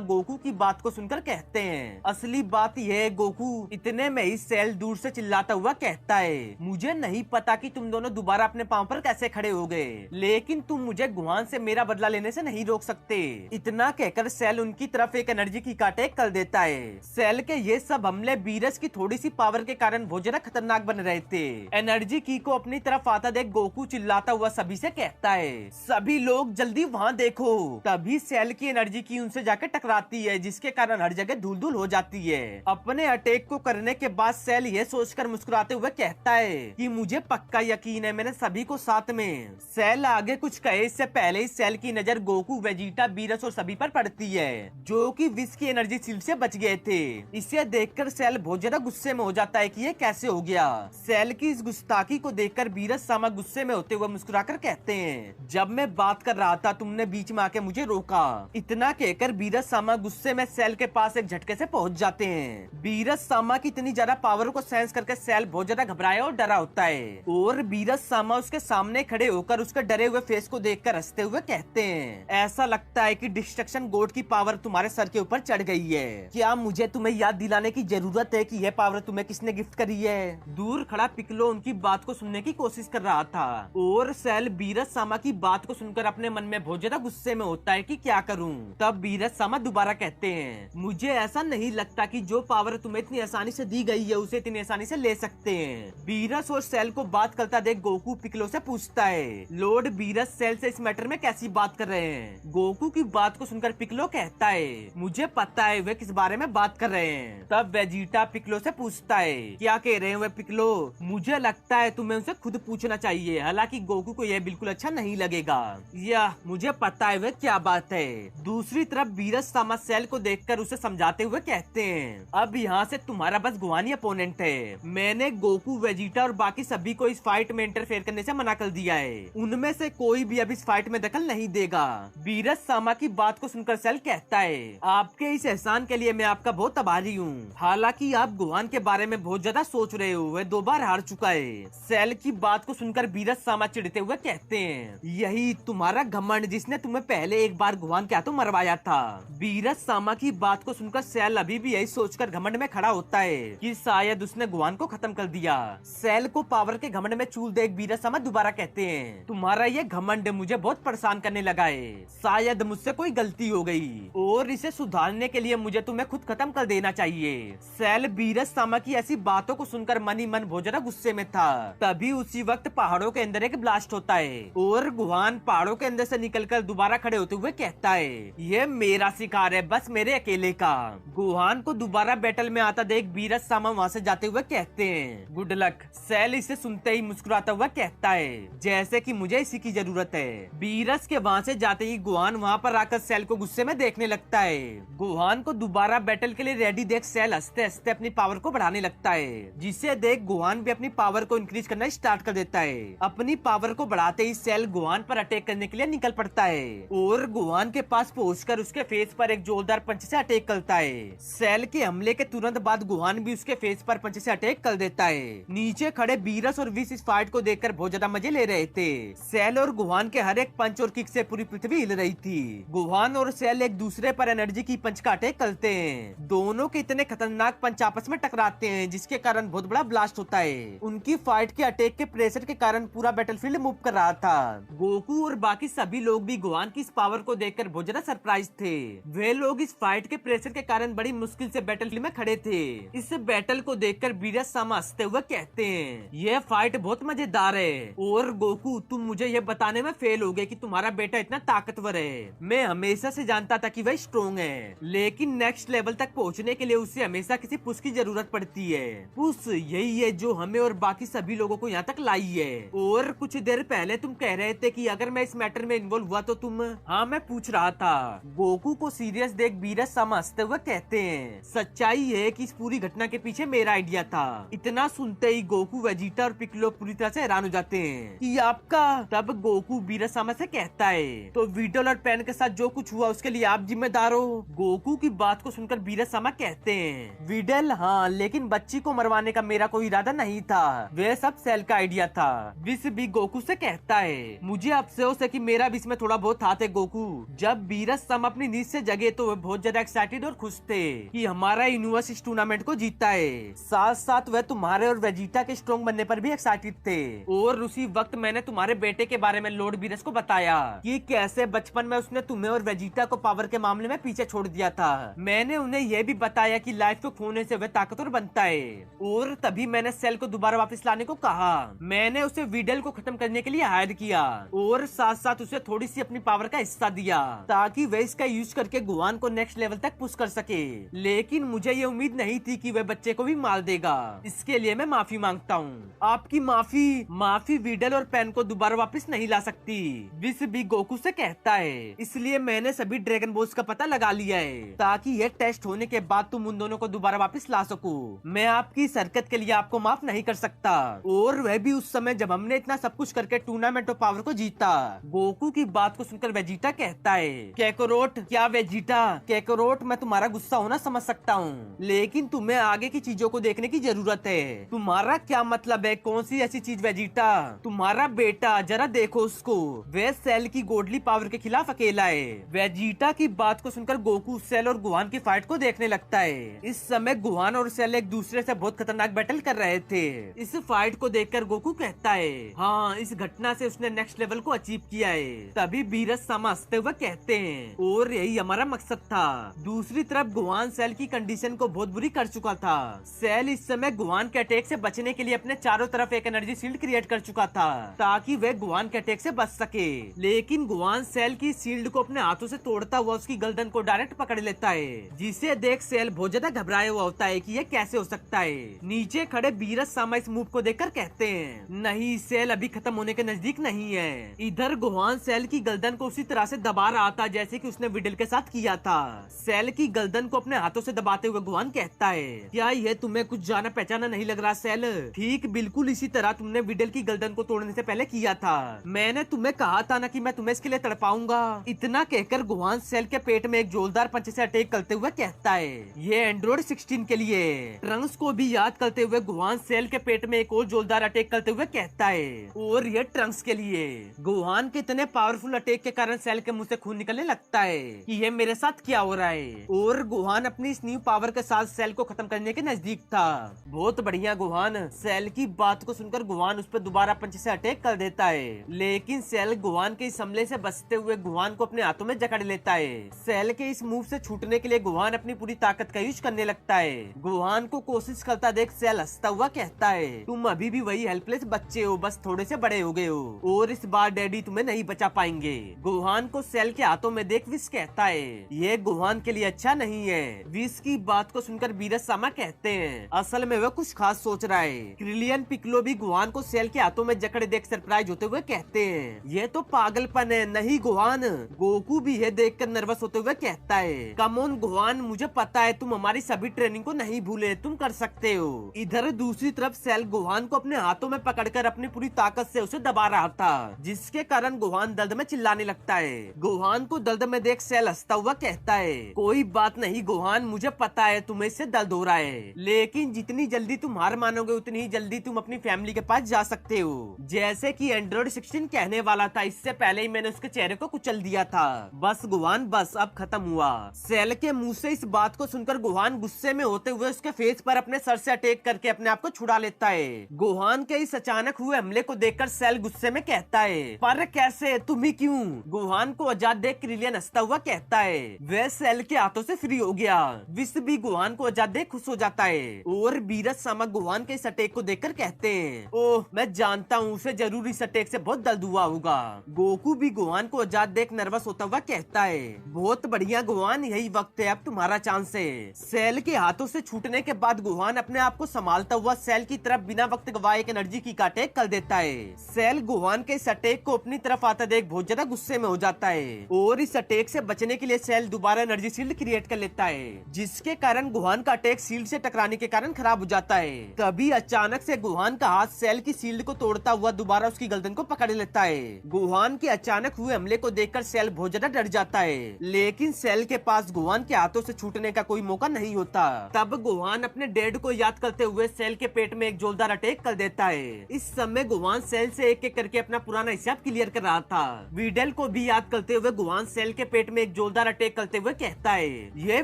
गोकू की बात को सुनकर कहते हैं, असली बात यह है गोकू। इतने में ही सेल दूर से चिल्लाता हुआ कहता है, मुझे नहीं पता कि तुम दोनों दोबारा अपने पांव पर कैसे खड़े हो गए, लेकिन तुम मुझे गुहान से मेरा बदला लेने से नहीं रोक सकते। इतना कहकर सेल उनकी तरफ एक एनर्जी की अटैक कर देता है। सेल के ये सब हमले बीरस की थोड़ी सी पावर के कारण बहुत ज्यादा खतरनाक बन रहे थे। एनर्जी की को अपनी तरफ आता देख गोकू चिल्लाता हुआ सभी से कहता है, सभी लोग जल्दी वहाँ देखो। तभी सेल की एनर्जी की उनसे जाकर टकराती है, जिसके कारण हर जगह धूल धूल हो जाती है। अपने अटैक को करने के बाद सेल ये सोचकर मुस्कुराते हुए कहता है कि मुझे पक्का यकीन है मैंने सभी को साथ में। सेल आगे कुछ कहे इससे पहले ही सेल की नजर गोकू, वेजिटा, बीरस और सभी पर पड़ती है, जो कि विश की एनर्जी शील्ड से बच गए थे। इसे देखकर सेल बहुत ज्यादा गुस्से में हो जाता है कि ये कैसे हो गया। सेल की इस गुस्ताखी को देखकर बीरस सामा गुस्से में होते हुए मुस्कुराकर कहते हैं, जब मैं बात कर रहा था तुमने बीच में आके मुझे रोका। इतना कहकर बीरस सामा गुस्से में सेल के पास एक झटके से पहुंच जाते हैं। बीरस सामा की इतनी ज्यादा पावर को सेंस करके सेल बहुत ज्यादा घबराया और डरा होता है, और बीरस सामा उसके सामने खड़े होकर उसके डरे हुए फेस को देखकर हंसते हुए कहते हैं, ऐसा लगता है कि डिस्ट्रक्शन गॉड की पावर तुम्हारे सर के ऊपर चढ़ गई है। क्या मुझे तुम्हें याद दिलाने की जरूरत है कि यह पावर तुम्हें किसने गिफ्ट करी है? दूर खड़ा पिकलो उनकी बात को सुनने की कोशिश कर रहा था, और सेल बीरस सामा की बात को सुनकर अपने मन में बहुत ज्यादा गुस्से में होता है कि क्या करूं। तब बीरस सामा दोबारा कहते हैं, मुझे ऐसा नहीं लगता कि जो पावर तुम्हें इतनी आसानी से दी गई है उसे इतनी आसानी से ले सकते हैं। बीरस और सेल को बात करता देख गोकू पिकलो से पूछता है, लॉर्ड बीरस सेल से इस मैटर में कैसी बात कर रहे हैं? गोकू की बात को सुनकर पिकलो कहता है, मुझे पता है वे किस बारे में बात कर रहे हैं। तब वेजिटा पिकलो से पूछता है, क्या कह रहे हैं वे पिकलो? मुझे लगता है तुम्हें उनसे खुद पूछना चाहिए, हालांकि गोकू को यह बिल्कुल अच्छा नहीं लगेगा। यह मुझे पता है वे क्या बात है। दूसरी तरफ बीरस सामा सेल को देखकर उसे समझाते हुए कहते हैं, अब यहाँ से तुम्हारा बस गुहानी अपोनेंट है। मैंने गोकू, वेजिटा और बाकी सभी को इस फाइट में इंटरफेयर करने से मना कर दिया है। उनमें से कोई भी अब इस फाइट में दखल नहीं देगा। बीरस सामा की बात को सुनकर सेल कहता है, आपके इस एहसान के लिए मैं आपका बहुत आभारी हूँ। हालांकि आप गुहान के बारे में बहुत ज्यादा सोच रहे हो, वह 2 बार हार चुका है। सेल की बात को सुनकर बीरस सामा चिढ़ते हुए कहते हैं, यही तुम्हारा घमंड जिसने तुम्हें पहले एक बार गुहान के हाथों मरवाया था। बीरस सामा की बात को सुनकर सेल अभी भी यही सोचकर घमंड में खड़ा होता है कि शायद उसने गुहान को खत्म कर दिया। सेल को पावर के घमंड में चूल देख बीरस सामा दोबारा कहते हैं, तुम्हारा ये घमंड मुझे बहुत परेशान करने लगा है। शायद मुझसे कोई गलती हो गई और इसे सुधारने के लिए मुझे तुम्हें खुद खत्म कर देना चाहिए। सेल बीरस सामा की ऐसी बातों को सुनकर मन ही मन बहुत ज्यादा गुस्से में था। तभी उसी वक्त पहाड़ों के अंदर एक ब्लास्ट होता है और गुहान पहाड़ों के अंदर से निकलकर दोबारा खड़े होते हुए कहता है, ये मेरा शिकार है, बस मेरे अकेले का। गुहान को दोबारा बैटल में आता देख बीरस सामा वहाँ से जाते हुए कहते हैं, गुड लक। सेल इसे सुनते ही मुस्कुराता हुआ कहता है, जैसे कि मुझे इसी की जरूरत है। बीरस के वहाँ से जाते ही गुहान वहाँ पर आकर सेल को गुस्से में देखने लगता है। गुहान को दोबारा बैटल के लिए रेडी देख सेल हंसते हंसते अपनी पावर को बढ़ाने लगता है, जिसे देख गुहान भी अपनी पावर को इंक्रीज करना स्टार्ट कर देता है। अपनी पावर को बढ़ाते ही सेल गुहान पर अटैक करने के लिए निकल पड़ता है और गुहान के पास पहुंचकर उसके फेस पर एक जोरदार पंच से अटैक करता है। सेल के हमले के तुरंत बाद गुहान भी उसके फेस पर पंच से अटैक कर देता है। नीचे खड़े बीरस और विश इस फाइट को देखकर बहुत ज्यादा मजे ले रहे थे। सेल और गुहान के हर एक पंच और किक से पूरी पृथ्वी हिल रही थी। गुहान और सेल एक दूसरे पर एनर्जी की पंच का अटैक करते हैं। दोनों के इतने खतरनाक पंच आपस में टकराते हैं, जिसके कारण बहुत बड़ा ब्लास्ट होता है। उनकी फाइट के अटैक के प्रेशर के कारण पूरा बैटलफील्ड मूव कर रहा था। गोकू और बाकी सभी लोग भी गुहान की इस पावर को देखकर बहुत ज्यादा सरप्राइज थे। वे लोग इस फाइट के प्रेशर के कारण बड़ी मुश्किल से बैटलफील्ड में खड़े थे। इस बैटल को देखकर बीरस सामा हंसते हुए कहते हैं, यह फाइट बहुत मजेदार है और गोकू तुम मुझे यह बताने में फेल हो गए कि तुम्हारा बेटा इतना ताकतवर है। मैं हमेशा से जानता था कि वह स्ट्रॉन्ग है, लेकिन नेक्स्ट लेवल तक पहुंचने के लिए उसे हमेशा किसी पुश की जरूरत पड़ती है। पुश यही है जो हमें और बाकी सभी लोगों को यहाँ तक लाई है। और कुछ देर पहले तुम कह रहे थे कि अगर मैं इस मैटर में इन्वॉल्व हुआ तो तुम। हाँ मैं पूछ रहा था। गोकू को सीरियस देख बीरस सामा हंसते हुए कहते हैं, सच्चाई है कि इस पूरी घटना के पीछे मेरा आइडिया था। इतना सुनते ही गोकू, वेजिटा और पिकलो पूरी तरह से हैरान हो जाते हैं कि आपका। तब गोकू बीरस सामा से कहता है, तो वीडल और पेन के साथ जो कुछ हुआ उसके लिए आप जिम्मेदार हो। गोकू की बात को सुनकर बीरस सामा कहते हैं, वीडल हाँ, लेकिन बच्ची को मरवाने का मेरा कोई इरादा नहीं था। वे सब सेल का आइडिया था। विस भी गोकू से कहता है, मुझे अफसोस है कि मेरा भी इसमें थोड़ा बहुत हाथ है गोकू। जब बीरस सम अपनी नींद से जगे तो वे बहुत ज्यादा एक्साइटेड और खुश थे कि हमारा यूनिवर्स इस टूर्नामेंट को जीता है। साथ साथ वह तुम्हारे और वेजिटा के स्ट्रॉन्ग बनने पर भी एक्साइटेड थे। और उसी वक्त मैंने तुम्हारे बेटे के बारे में लॉर्ड बीरस को बताया कि कैसे बचपन में उसने तुम्हें और वेजिटा को पावर के मामले में पीछे छोड़ दिया था। मैंने उन्हें यह भी बताया कि लाइफ को खोने से वह ताकतवर बनता है और तभी मैंने सेल को दोबारा वापस लाने को कहा। मैंने उसे वीडल को खत्म करने के लिए हायर किया और साथ साथ उसे थोड़ी सी अपनी पावर का हिस्सा दिया ताकि वह इसका यूज करके गुआन को नेक्स्ट लेवल तक पुश कर सके। लेकिन मुझे ये उम्मीद नहीं थी कि वह बच्चे को भी मार देगा। इसके लिए मैं माफी मांगता हूँ। आपकी माफी वीडल और पेन को दोबारा वापस नहीं ला सकती, विस भी गोकू से कहता है। इसलिए मैंने सभी ड्रैगन बॉल्स का पता लगा लिया है ताकि यह टेस्ट होने के बाद तुम उन दोनों को दोबारा वापस ला सको। मैं आपकी इस हरकत के लिए आपको माफ नहीं कर सकता। और वह भी उस समय जब हमने इतना सब कुछ करके टूर्नामेंट ऑफ पावर को जीता। गोकू की बात को सुनकर वेजिटा कहता है, कैकरोट क्या वेजिटा? कैकरोट, मैं तुम्हारा गुस्सा होना समझ सकता हूँ, लेकिन तुम्हें आगे की चीजों को देखने की जरूरत है। तुम्हारा क्या मतलब है? कौन सी ऐसी चीज वेजिटा? तुम्हारा बेटा, जरा देखो उसको, वह सेल की गोडली पावर के खिलाफ अकेला है। वेजिटा की बात को सुनकर गोकू सेल और गुहान की फाइट को देखने लगता है। इस समय गुहान और सेल एक दूसरे से बहुत खतरनाक बैटल कर रहे थे। इस फाइट को देखकर गोकू कहता है, हाँ, इस घटना से उसने नेक्स्ट लेवल को अचीव किया है। तभी बीरस समझते हुए कहते हैं, और यही हमारा मकसद था। दूसरी तरफ गुहान सेल की कंडीशन को बहुत बुरी कर चुका था। सेल इस समय गुहान के अटैक से बचने के लिए अपने चारों तरफ एक एनर्जी शील्ड क्रिएट कर चुका था ताकि वह गुहान के अटैक से बच सके। लेकिन गुहान सेल की शील्ड को अपने हाथों से तोड़ता हुआ उसकी गर्दन को डायरेक्ट पकड़ लेता है, जिसे देख सेल बहुत ज्यादा घबराया हुआ होता है कि यह कैसे हो सकता है। नीचे खड़े बीरस सामा इस मूव को देखकर कहते हैं, नहीं, सेल अभी खत्म होने के नजदीक नहीं है। इधर गुहान सेल की गर्दन को उसी तरह से दबा रहा था जैसे कि उसने विडल के साथ किया था। सेल की गर्दन को अपने हाथों से दबाते हुए गुहान कहता है, क्या यह तुम्हें कुछ जाना पहचाना नहीं लग रहा सेल? ठीक बिल्कुल इसी तरह तुमने विडल की गर्दन को तोड़ने से पहले किया था। मैंने तुम्हें कहा था ना कि मैं तुम्हें इसके लिए तड़पाऊंगा। इतना कहकर गुहान सेल के पेट में एक जोरदार पंच से अटैक करते हुए कहता है, ये एंड्रॉइड 16 के लिए। ट्रंक्स को भी याद करते हुए गुहान सेल के पेट में एक और जोरदार अटैक करते हुए कहता है, और ये ट्रंक्स के लिए। गुहान के इतने पावरफुल अटैक के कारण सेल के मुंह से खून निकलने लगता है कि ये मेरे साथ क्या हो रहा है। और गुहान अपनी इस न्यू पावर के साथ सेल को खत्म करने के नजदीक था। बहुत बढ़िया गुहान। सेल की बात को सुनकर गुहान उस पर दोबारा पंच से अटैक कर देता है, लेकिन सेल गुहान के इस हमले से बचते हुए गुहान को अपने हाथों में जकड़ लेता है। सेल के इस मूव से छूटने के लिए गुहान अपनी पूरी ताकत का यूज करने लगता है। गुहान को कोशिश करता देख सेल हंसता हुआ कहता है, तुम अभी भी वही हेल्पलेस बच्चे हो, बस थोड़े से बड़े हो गए हो और इस बार डैडी तुम्हें नहीं बचा पाएंगे। गुहान को सेल के हाथों में देख विस कहता है, ये गुहान के लिए अच्छा नहीं है। विस की बात को सुनकर बीरस सामा कहते हैं, असल में वह कुछ खास सोच रहा है। क्रिलियन पिकलो भी गुहान को सेल के हाथों में जकड़े देख सरप्राइज होते हुए कहते हैं, ये तो पागलपन है, नहीं गुहान। गोकू भी यह देखकर नर्वस होते हुए कहता है, कम ऑन गुहान, मुझे पता है तुम हमारी सभी ट्रेनिंग को नहीं भूले, तुम कर सकते हो। इधर दूसरी तरफ सेल गुहान को अपने हाथों में पकड़कर अपनी पूरी ताकत से उसे दबा रहा था, जिसके कारण गुहान दर्द में चिल्लाने लगता है। गुहान को दर्द में देख सेल हंसता हुआ कहता है, कोई बात नहीं गुहान, मुझे पता है तुम्हें इससे दर्द हो रहा है, लेकिन जितनी जल्दी तुम हार मानोगे उतनी ही जल्दी तुम अपनी फैमिली के पास जा सकते हो। जैसे कि एंड्रॉइड 16 कहने वाला था, इससे पहले ही मैंने उसके चेहरे को कुचल दिया था। बस गुहान, बस अब खत्म हुआ। सेल के मुंह से इस बात को सुनकर गुहान गुस्से में होते हुए उसके फेस पर अपने सर से अटैक करके अपने आप को छुड़ा लेता है। गुहान के इस अचानक हुए हमले को देखकर सेल गुस्से में कहता है, पर कैसे, तुम ही क्यों? गुहान को आजाद देख क्रिलियन हंसता हुआ कहता है, वह सेल के हाथों से फ्री हो गया। विस भी गुहान को आजाद देख खुश हो जाता है और बीरस सामा गुहान के इस अटैक को देखकर कहते हैं, ओह, मैं जानता हूँ उसे जरूर इस अटैक से बहुत दर्द हुआ होगा। गोकू भी गुहान को आजाद देख नर्वस होता हुआ कहता है, बहुत बढ़िया गुहान, यही वक्त है, अब तुम्हारा चांस है। सेल के हाथों से छूटने के बाद गुहान अपने आप को संभालता हुआ सेल की तरफ बिना वक्त गवाए एक एनर्जी की का अटैक कर देता है। सेल गुहान के इस अटैक को अपनी तरफ आता देख बहुत ज्यादा गुस्से में हो जाता है और इस अटैक से बचने के लिए सेल दोबारा एनर्जी शील्ड क्रिएट कर लेता है, जिसके कारण गुहान का अटैक शील्ड से टकराने के कारण खराब हो जाता है। तभी अचानक से गुहान का हाथ सेल की शील्ड को तोड़ता हुआ दोबारा उसकी गर्दन को पकड़ लेता है। गुहान के अचानक हुए हमले को देखकर सेल बहुत ज्यादा डर जाता है, लेकिन सेल के पास गुहान के हाथों से छूटने का कोई मौका नहीं होता। तब गुहान अपने डैड को याद करते हुए सेल के पेट में एक जोरदार जोरदार अटैक कर देता है। इस समय गुवान सेल से एक एक करके अपना पुराना हिसाब क्लियर कर रहा था। वीडेल को भी याद करते हुए गुवान सेल के पेट में एक जोरदार अटैक करते हुए कहता है यह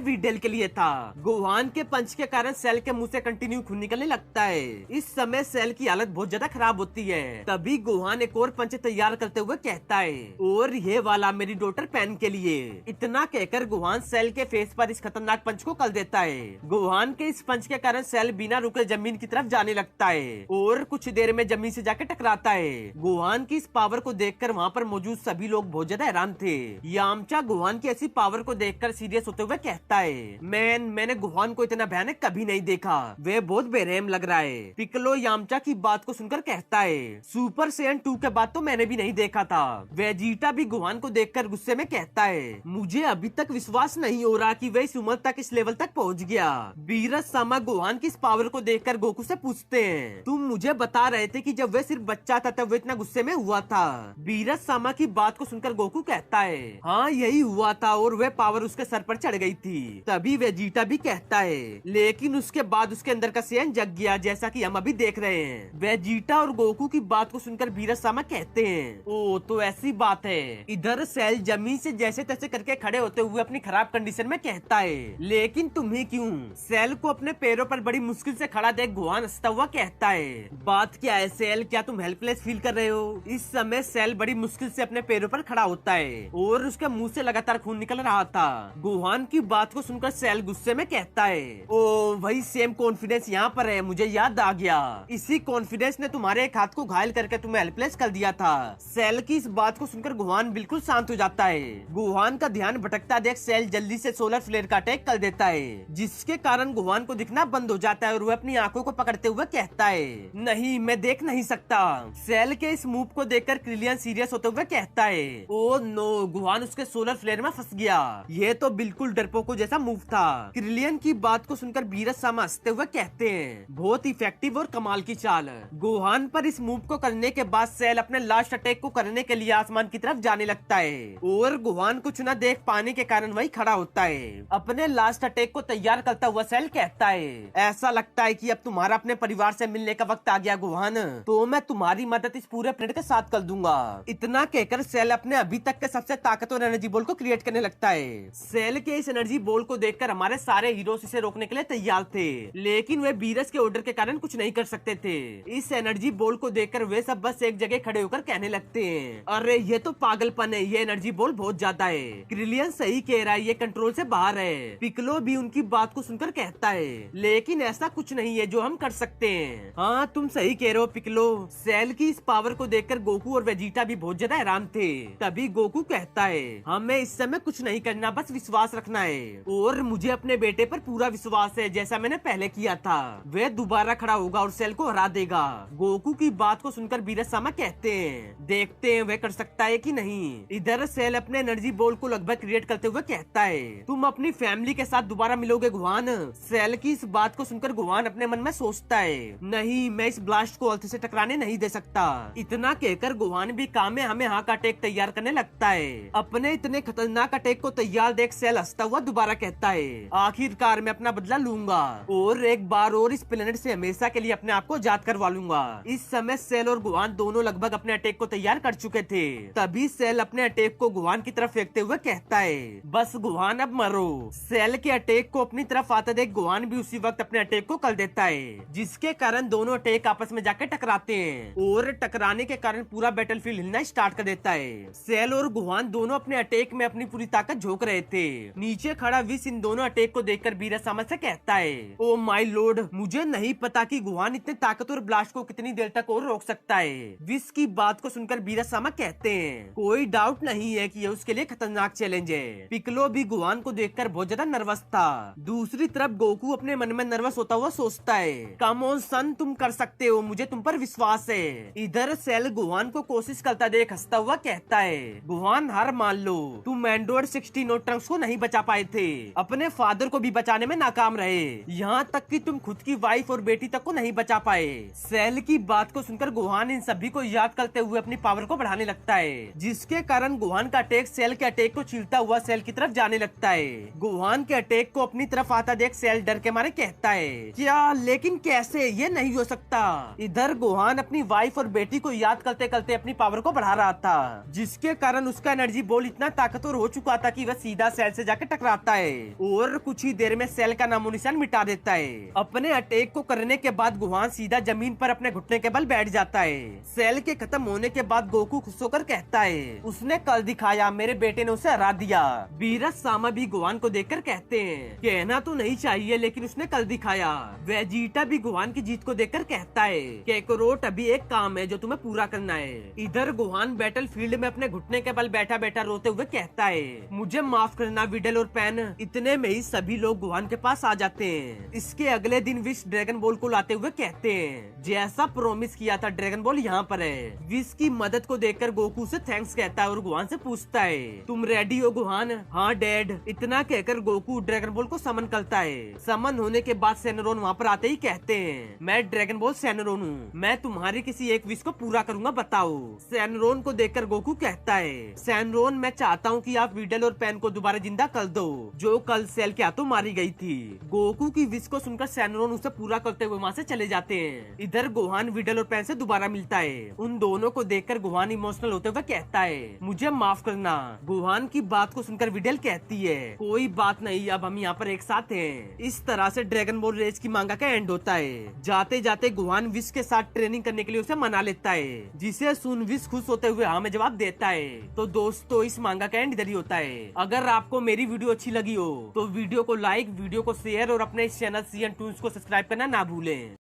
वीडेल के लिए था। गुवान के पंच के कारण सेल के मुंह से कंटिन्यू खून निकलने लगता है। इस समय सेल की हालत बहुत ज्यादा खराब होती है। तभी गुवान एक और पंच तैयार करते हुए कहता है और ये वाला मेरी डॉटर पेन के लिए। इतना कहकर गुवान सेल के फेस पर इस खतरनाक पंच को कर देता है। गुवान के इस पंच के कारण सेल बिना रुके जमीन की तरफ जाने लगता है और कुछ देर में जमीन से जाकर टकराता है। गुवान की इस पावर को देखकर वहाँ पर मौजूद सभी लोग बहुत ज्यादा हैरान थे। यामचा गुवान की ऐसी पावर को देखकर सीरियस होते हुए कहता है मैंने गुवान को इतना भयानक कभी नहीं देखा, वे बहुत बेरहम लग रहा है। पिक्कोलो यामचा की बात को सुनकर कहता है सुपर सैयन 2 के बाद तो मैंने भी नहीं देखा था। वेजिटा भी गुवान को देखकर गुस्से में कहता है मुझे अभी तक विश्वास नहीं हो रहा कि वे इस उम्र तक इस लेवल तक पहुंच गया। बीरस सामा गुवान की इस पावर को देखकर गोकू से पूछते हैं तुम मुझे बता रहे थे कि जब वे सिर्फ बच्चा था तब वे इतना गुस्से में हुआ था। बीरस सामा की बात को सुनकर गोकू कहता है हाँ यही हुआ था और वे पावर उसके सर पर चढ़ गई थी। तभी वेजिटा भी कहता है लेकिन उसके बाद उसके अंदर का सैयन जग गया जैसा कि हम अभी देख रहे हैं। वेजिटा और गोकू की बात को सुनकर बीरस सामा कहते हैं ओ तो ऐसी बात है। इधर सेल जमीन से जैसे तैसे करके खड़े होते हुए अपनी खराब कंडीशन में कहता है लेकिन तुम्हें क्यों। सेल को अपने पैरों पर बड़ी मुश्किल से खड़ा देख गुवान हंसता हुआ कहता है बात क्या है सेल, क्या तुम हेल्पलेस फील कर रहे हो। इस समय सेल बड़ी मुश्किल से अपने पैरों पर खड़ा होता है और उसके मुंह से लगातार खून निकल रहा था। गुवान की बात को सुनकर सेल गुस्से में कहता है ओ वही सेम कॉन्फिडेंस यहाँ पर है, मुझे याद आ गया। इसी कॉन्फिडेंस ने तुम्हारे एक हाथ को घायल करके तुम्हें हेल्पलेस कर दिया था। सेल की इस बात को सुनकर गुवान बिल्कुल शांत हो जाता है। गुवान का ध्यान भटकता देख सेल जल्दी से सोलर फ्लेयर का अटैक कर देता है जिसके कारण गुवान को दिखना बंद हो जाता है और वह अपनी आंखों को पकड़ते हुए कहता है नहीं मैं देख नहीं सकता। सेल के इस मूव को देखकर क्रिलियन सीरियस होते हुए कहता है ओ नो, गुवान उसके सोलर फ्लेयर में फंस गया। ये तो बिल्कुल डरपोको जैसा मूव था। क्रिलियन की बात को सुनकर बीरस सामा हंसते हुए कहते हैं बहुत इफेक्टिव और कमाल की चाल। गुवान पर इस मूव को करने के बाद सेल अपने लास्ट अटैक को करने के लिए आसमान की तरफ जाने लगता है और गुवान कुछ न देख पाने के कारण वही खड़ा होता है। अपने लास्ट अटैक को तैयार करता हुआ सेल कहता है ऐसा लगता है कि अब तुम्हारा अपने परिवार से मिलने का वक्त आ गया गुवान, तो मैं तुम्हारी मदद इस पूरे प्लेनेट के साथ कर दूंगा। इतना कहकर सेल अपने अभी तक के सबसे ताकतवर एनर्जी बॉल को क्रिएट करने लगता है। सेल के इस एनर्जी बॉल को देखकर हमारे सारे हीरोज इसे रोकने के लिए तैयार थे लेकिन वे बीरस के ऑर्डर के कारण कुछ नहीं कर सकते थे। इस एनर्जी बॉल को देखकर वे सब बस एक जगह खड़े होकर कहने लगते हैं अरे ये तो पागलपन है, ये एनर्जी बॉल बहुत ज्यादा है। क्रिलियन सही कह रहा है, ये कंट्रोल से बाहर है। पिक्कोलो भी उनकी बात को सुनकर कहता है लेकिन ऐसा कुछ नहीं है जो हम कर सकते हैं। हाँ तुम सही कह रहे हो पिक्कोलो। सेल की इस पावर को देखकर गोकू और वेजिटा भी बहुत ज्यादा हैरान थे। तभी गोकू कहता है हमें इस समय कुछ नहीं करना, बस विश्वास रखना है और मुझे अपने बेटे पर पूरा विश्वास है जैसा मैंने पहले किया था। वह दोबारा खड़ा होगा और सेल को हरा देगा। गोकू की बात को सुनकर बीरस सामा कहते हैं देखते हैं वह कर सकता है कि नहीं। इधर सेल अपने एनर्जी बॉल को लगभग क्रिएट करते हुए कहता है तुम अपनी फैमिली के साथ दोबारा मिलोगे गुवान। सेल की इस बात को सुनकर गुवान अपने मन में सोचता है नहीं, मैं इस ब्लास्ट को अर्थ से टकराने नहीं दे सकता। इतना कहकर गुवान भी कामेहामेहा का अटैक तैयार करने लगता है। अपने इतने खतरनाक अटैक को तैयार देख सेल हंसता हुआ दोबारा कहता है आखिरकार मैं अपना बदला लूंगा और एक बार और इस प्लेनेट से हमेशा के लिए अपने आप को आजाद करवा लूंगा। इस समय सेल और गुवान दोनों लगभग अपने अटैक को तैयार कर चुके थे। तभी सेल अपने अटैक को गुवान की तरफ फेंकते हुए कहता है बस गुवान अब मरो। सेल के अटैक को अपनी तरफ आते देख गुवान भी उसी वक्त अपने अटैक को कर देता है जिसके कारण दोनों अटैक आपस में जाकर टकराते हैं और टकराने के कारण पूरा बैटलफील्ड हिलना स्टार्ट कर देता है। सेल और गुवान दोनों अपने अटैक में अपनी पूरी ताकत झोंक रहे थे। नीचे खड़ा विश इन दोनों अटैक को देखकर बीरस सामा से कहता है ओ माय लॉर्ड, मुझे नहीं पता कि गुवान इतने ताकतवर ब्लास्ट को कितनी देर तक और रोक सकता है। विश की बात को सुनकर बीरस सामा कहते हैं कोई डाउट नहीं है कि यह उसके लिए खतरनाक चैलेंज है। पिक्कोलो भी गुवान को देखकर बहुत ज्यादा नर्वस था। दूसरी तरफ गोकू अपने मन में नर्वस होता हुआ सोचता है कम ऑन सन, तुम कर सकते हो, मुझे तुम पर विश्वास है। इधर सेल गुवान को कोशिश करता देख हंसता हुआ कहता है गुवान हार मान लो, तुम एंड्रॉइड 16 और ट्रंक्स को नहीं बचा पाए थे, अपने फादर को भी बचाने में नाकाम रहे, यहाँ तक कि तुम खुद की वाइफ और बेटी तक को नहीं बचा पाए। सेल की बात को सुनकर गुवान इन सभी को याद करते हुए अपनी पावर को बढ़ाने लगता है जिसके कारण गुवान का अटैक सेल के अटैक को छीलता हुआ सेल की तरफ जाने लगता है। गुवान के अटैक को अपनी तरफ आता देख सेल डर के मारे कहता है क्या, लेकिन कैसे, ये नहीं हो सकता। इधर गोहान अपनी वाइफ और बेटी को याद करते करते अपनी पावर को बढ़ा रहा था, जिसके कारण उसका एनर्जी बॉल इतना ताकतवर हो चुका था कि वह सीधा सेल से जाके टकराता है और कुछ ही देर में सेल का नामो निशान मिटा देता है। अपने अटैक को करने के बाद गोहान सीधा जमीन पर अपने घुटने के बल बैठ जाता है। सेल के खत्म होने के बाद गोकू खुश होकर कहता है, उसने कल दिखाया, मेरे बेटे ने उसे हरा दिया। बीरस सामा भी गोहान को देखकर कहते हैं, कहना तो नहीं चाहिए लेकिन उसने कल दिखाया। वेजिटा भी गोहान की जीत को देखकर कहता है, केकोरोट अभी एक काम है जो तुम्हें पूरा करना है। इधर गोहान बैटल फील्ड में अपने घुटने के बल बैठा बैठा रोते हुए कहता है, मुझे माफ करना विडल और पैन। इतने में ही सभी लोग गोहान के पास आ जाते हैं। इसके अगले दिन विश ड्रैगन बॉल को लाते हुए कहते हैं, जैसा प्रॉमिस किया था ड्रैगन बॉल यहाँ पर है। विश की मदद को देखकर गोकू से थैंक्स कहता है और गोहान से पूछता है, तुम रेडी हो गोहान? हाँ डैड। इतना कहकर गोकू ड्रैगन बॉल को समन करता है। समन होने के बाद सेनरोन वहाँ पर आते ही कहते हैं, मैं ड्रैगन बॉल सेनरोन हूँ, मैं तुम्हारी किसी एक विश को पूरा करूंगा, बताओ। सेनरोन को देखकर गोकू कहता है, सेनरोन मैं चाहता हूँ कि आप विडल और पैन को दोबारा जिंदा कर दो, जो कल सेल के हाथों मारी गई थी। गोकू की विश को सुनकर सेनरोन उसे पूरा करते हुए वहाँ से चले जाते हैं। इधर गोहान विडल और पैन से दोबारा मिलता है। उन दोनों को देखकर गोहान इमोशनल होते हुए कहता है, मुझे माफ करना। गोहान की बात को सुनकर विडल कहती है, कोई बात नहीं, अब हम यहाँ पर एक साथ हैं। इस तरह से ड्रैगन बॉल रेस की मांगा का एंड होता है। जाते जाते गोहान विश के साथ ट्रेनिंग करने के लिए उसे मना लेता है, जिसे सुन विश खुश होते हुए हाँ में जवाब देता है। तो दोस्तों इस मांगा का एंड इधर ही होता है। अगर आपको मेरी वीडियो अच्छी लगी हो तो वीडियो को लाइक, वीडियो को शेयर और अपने इस चैनल CN Toons को सब्सक्राइब करना ना भूलें।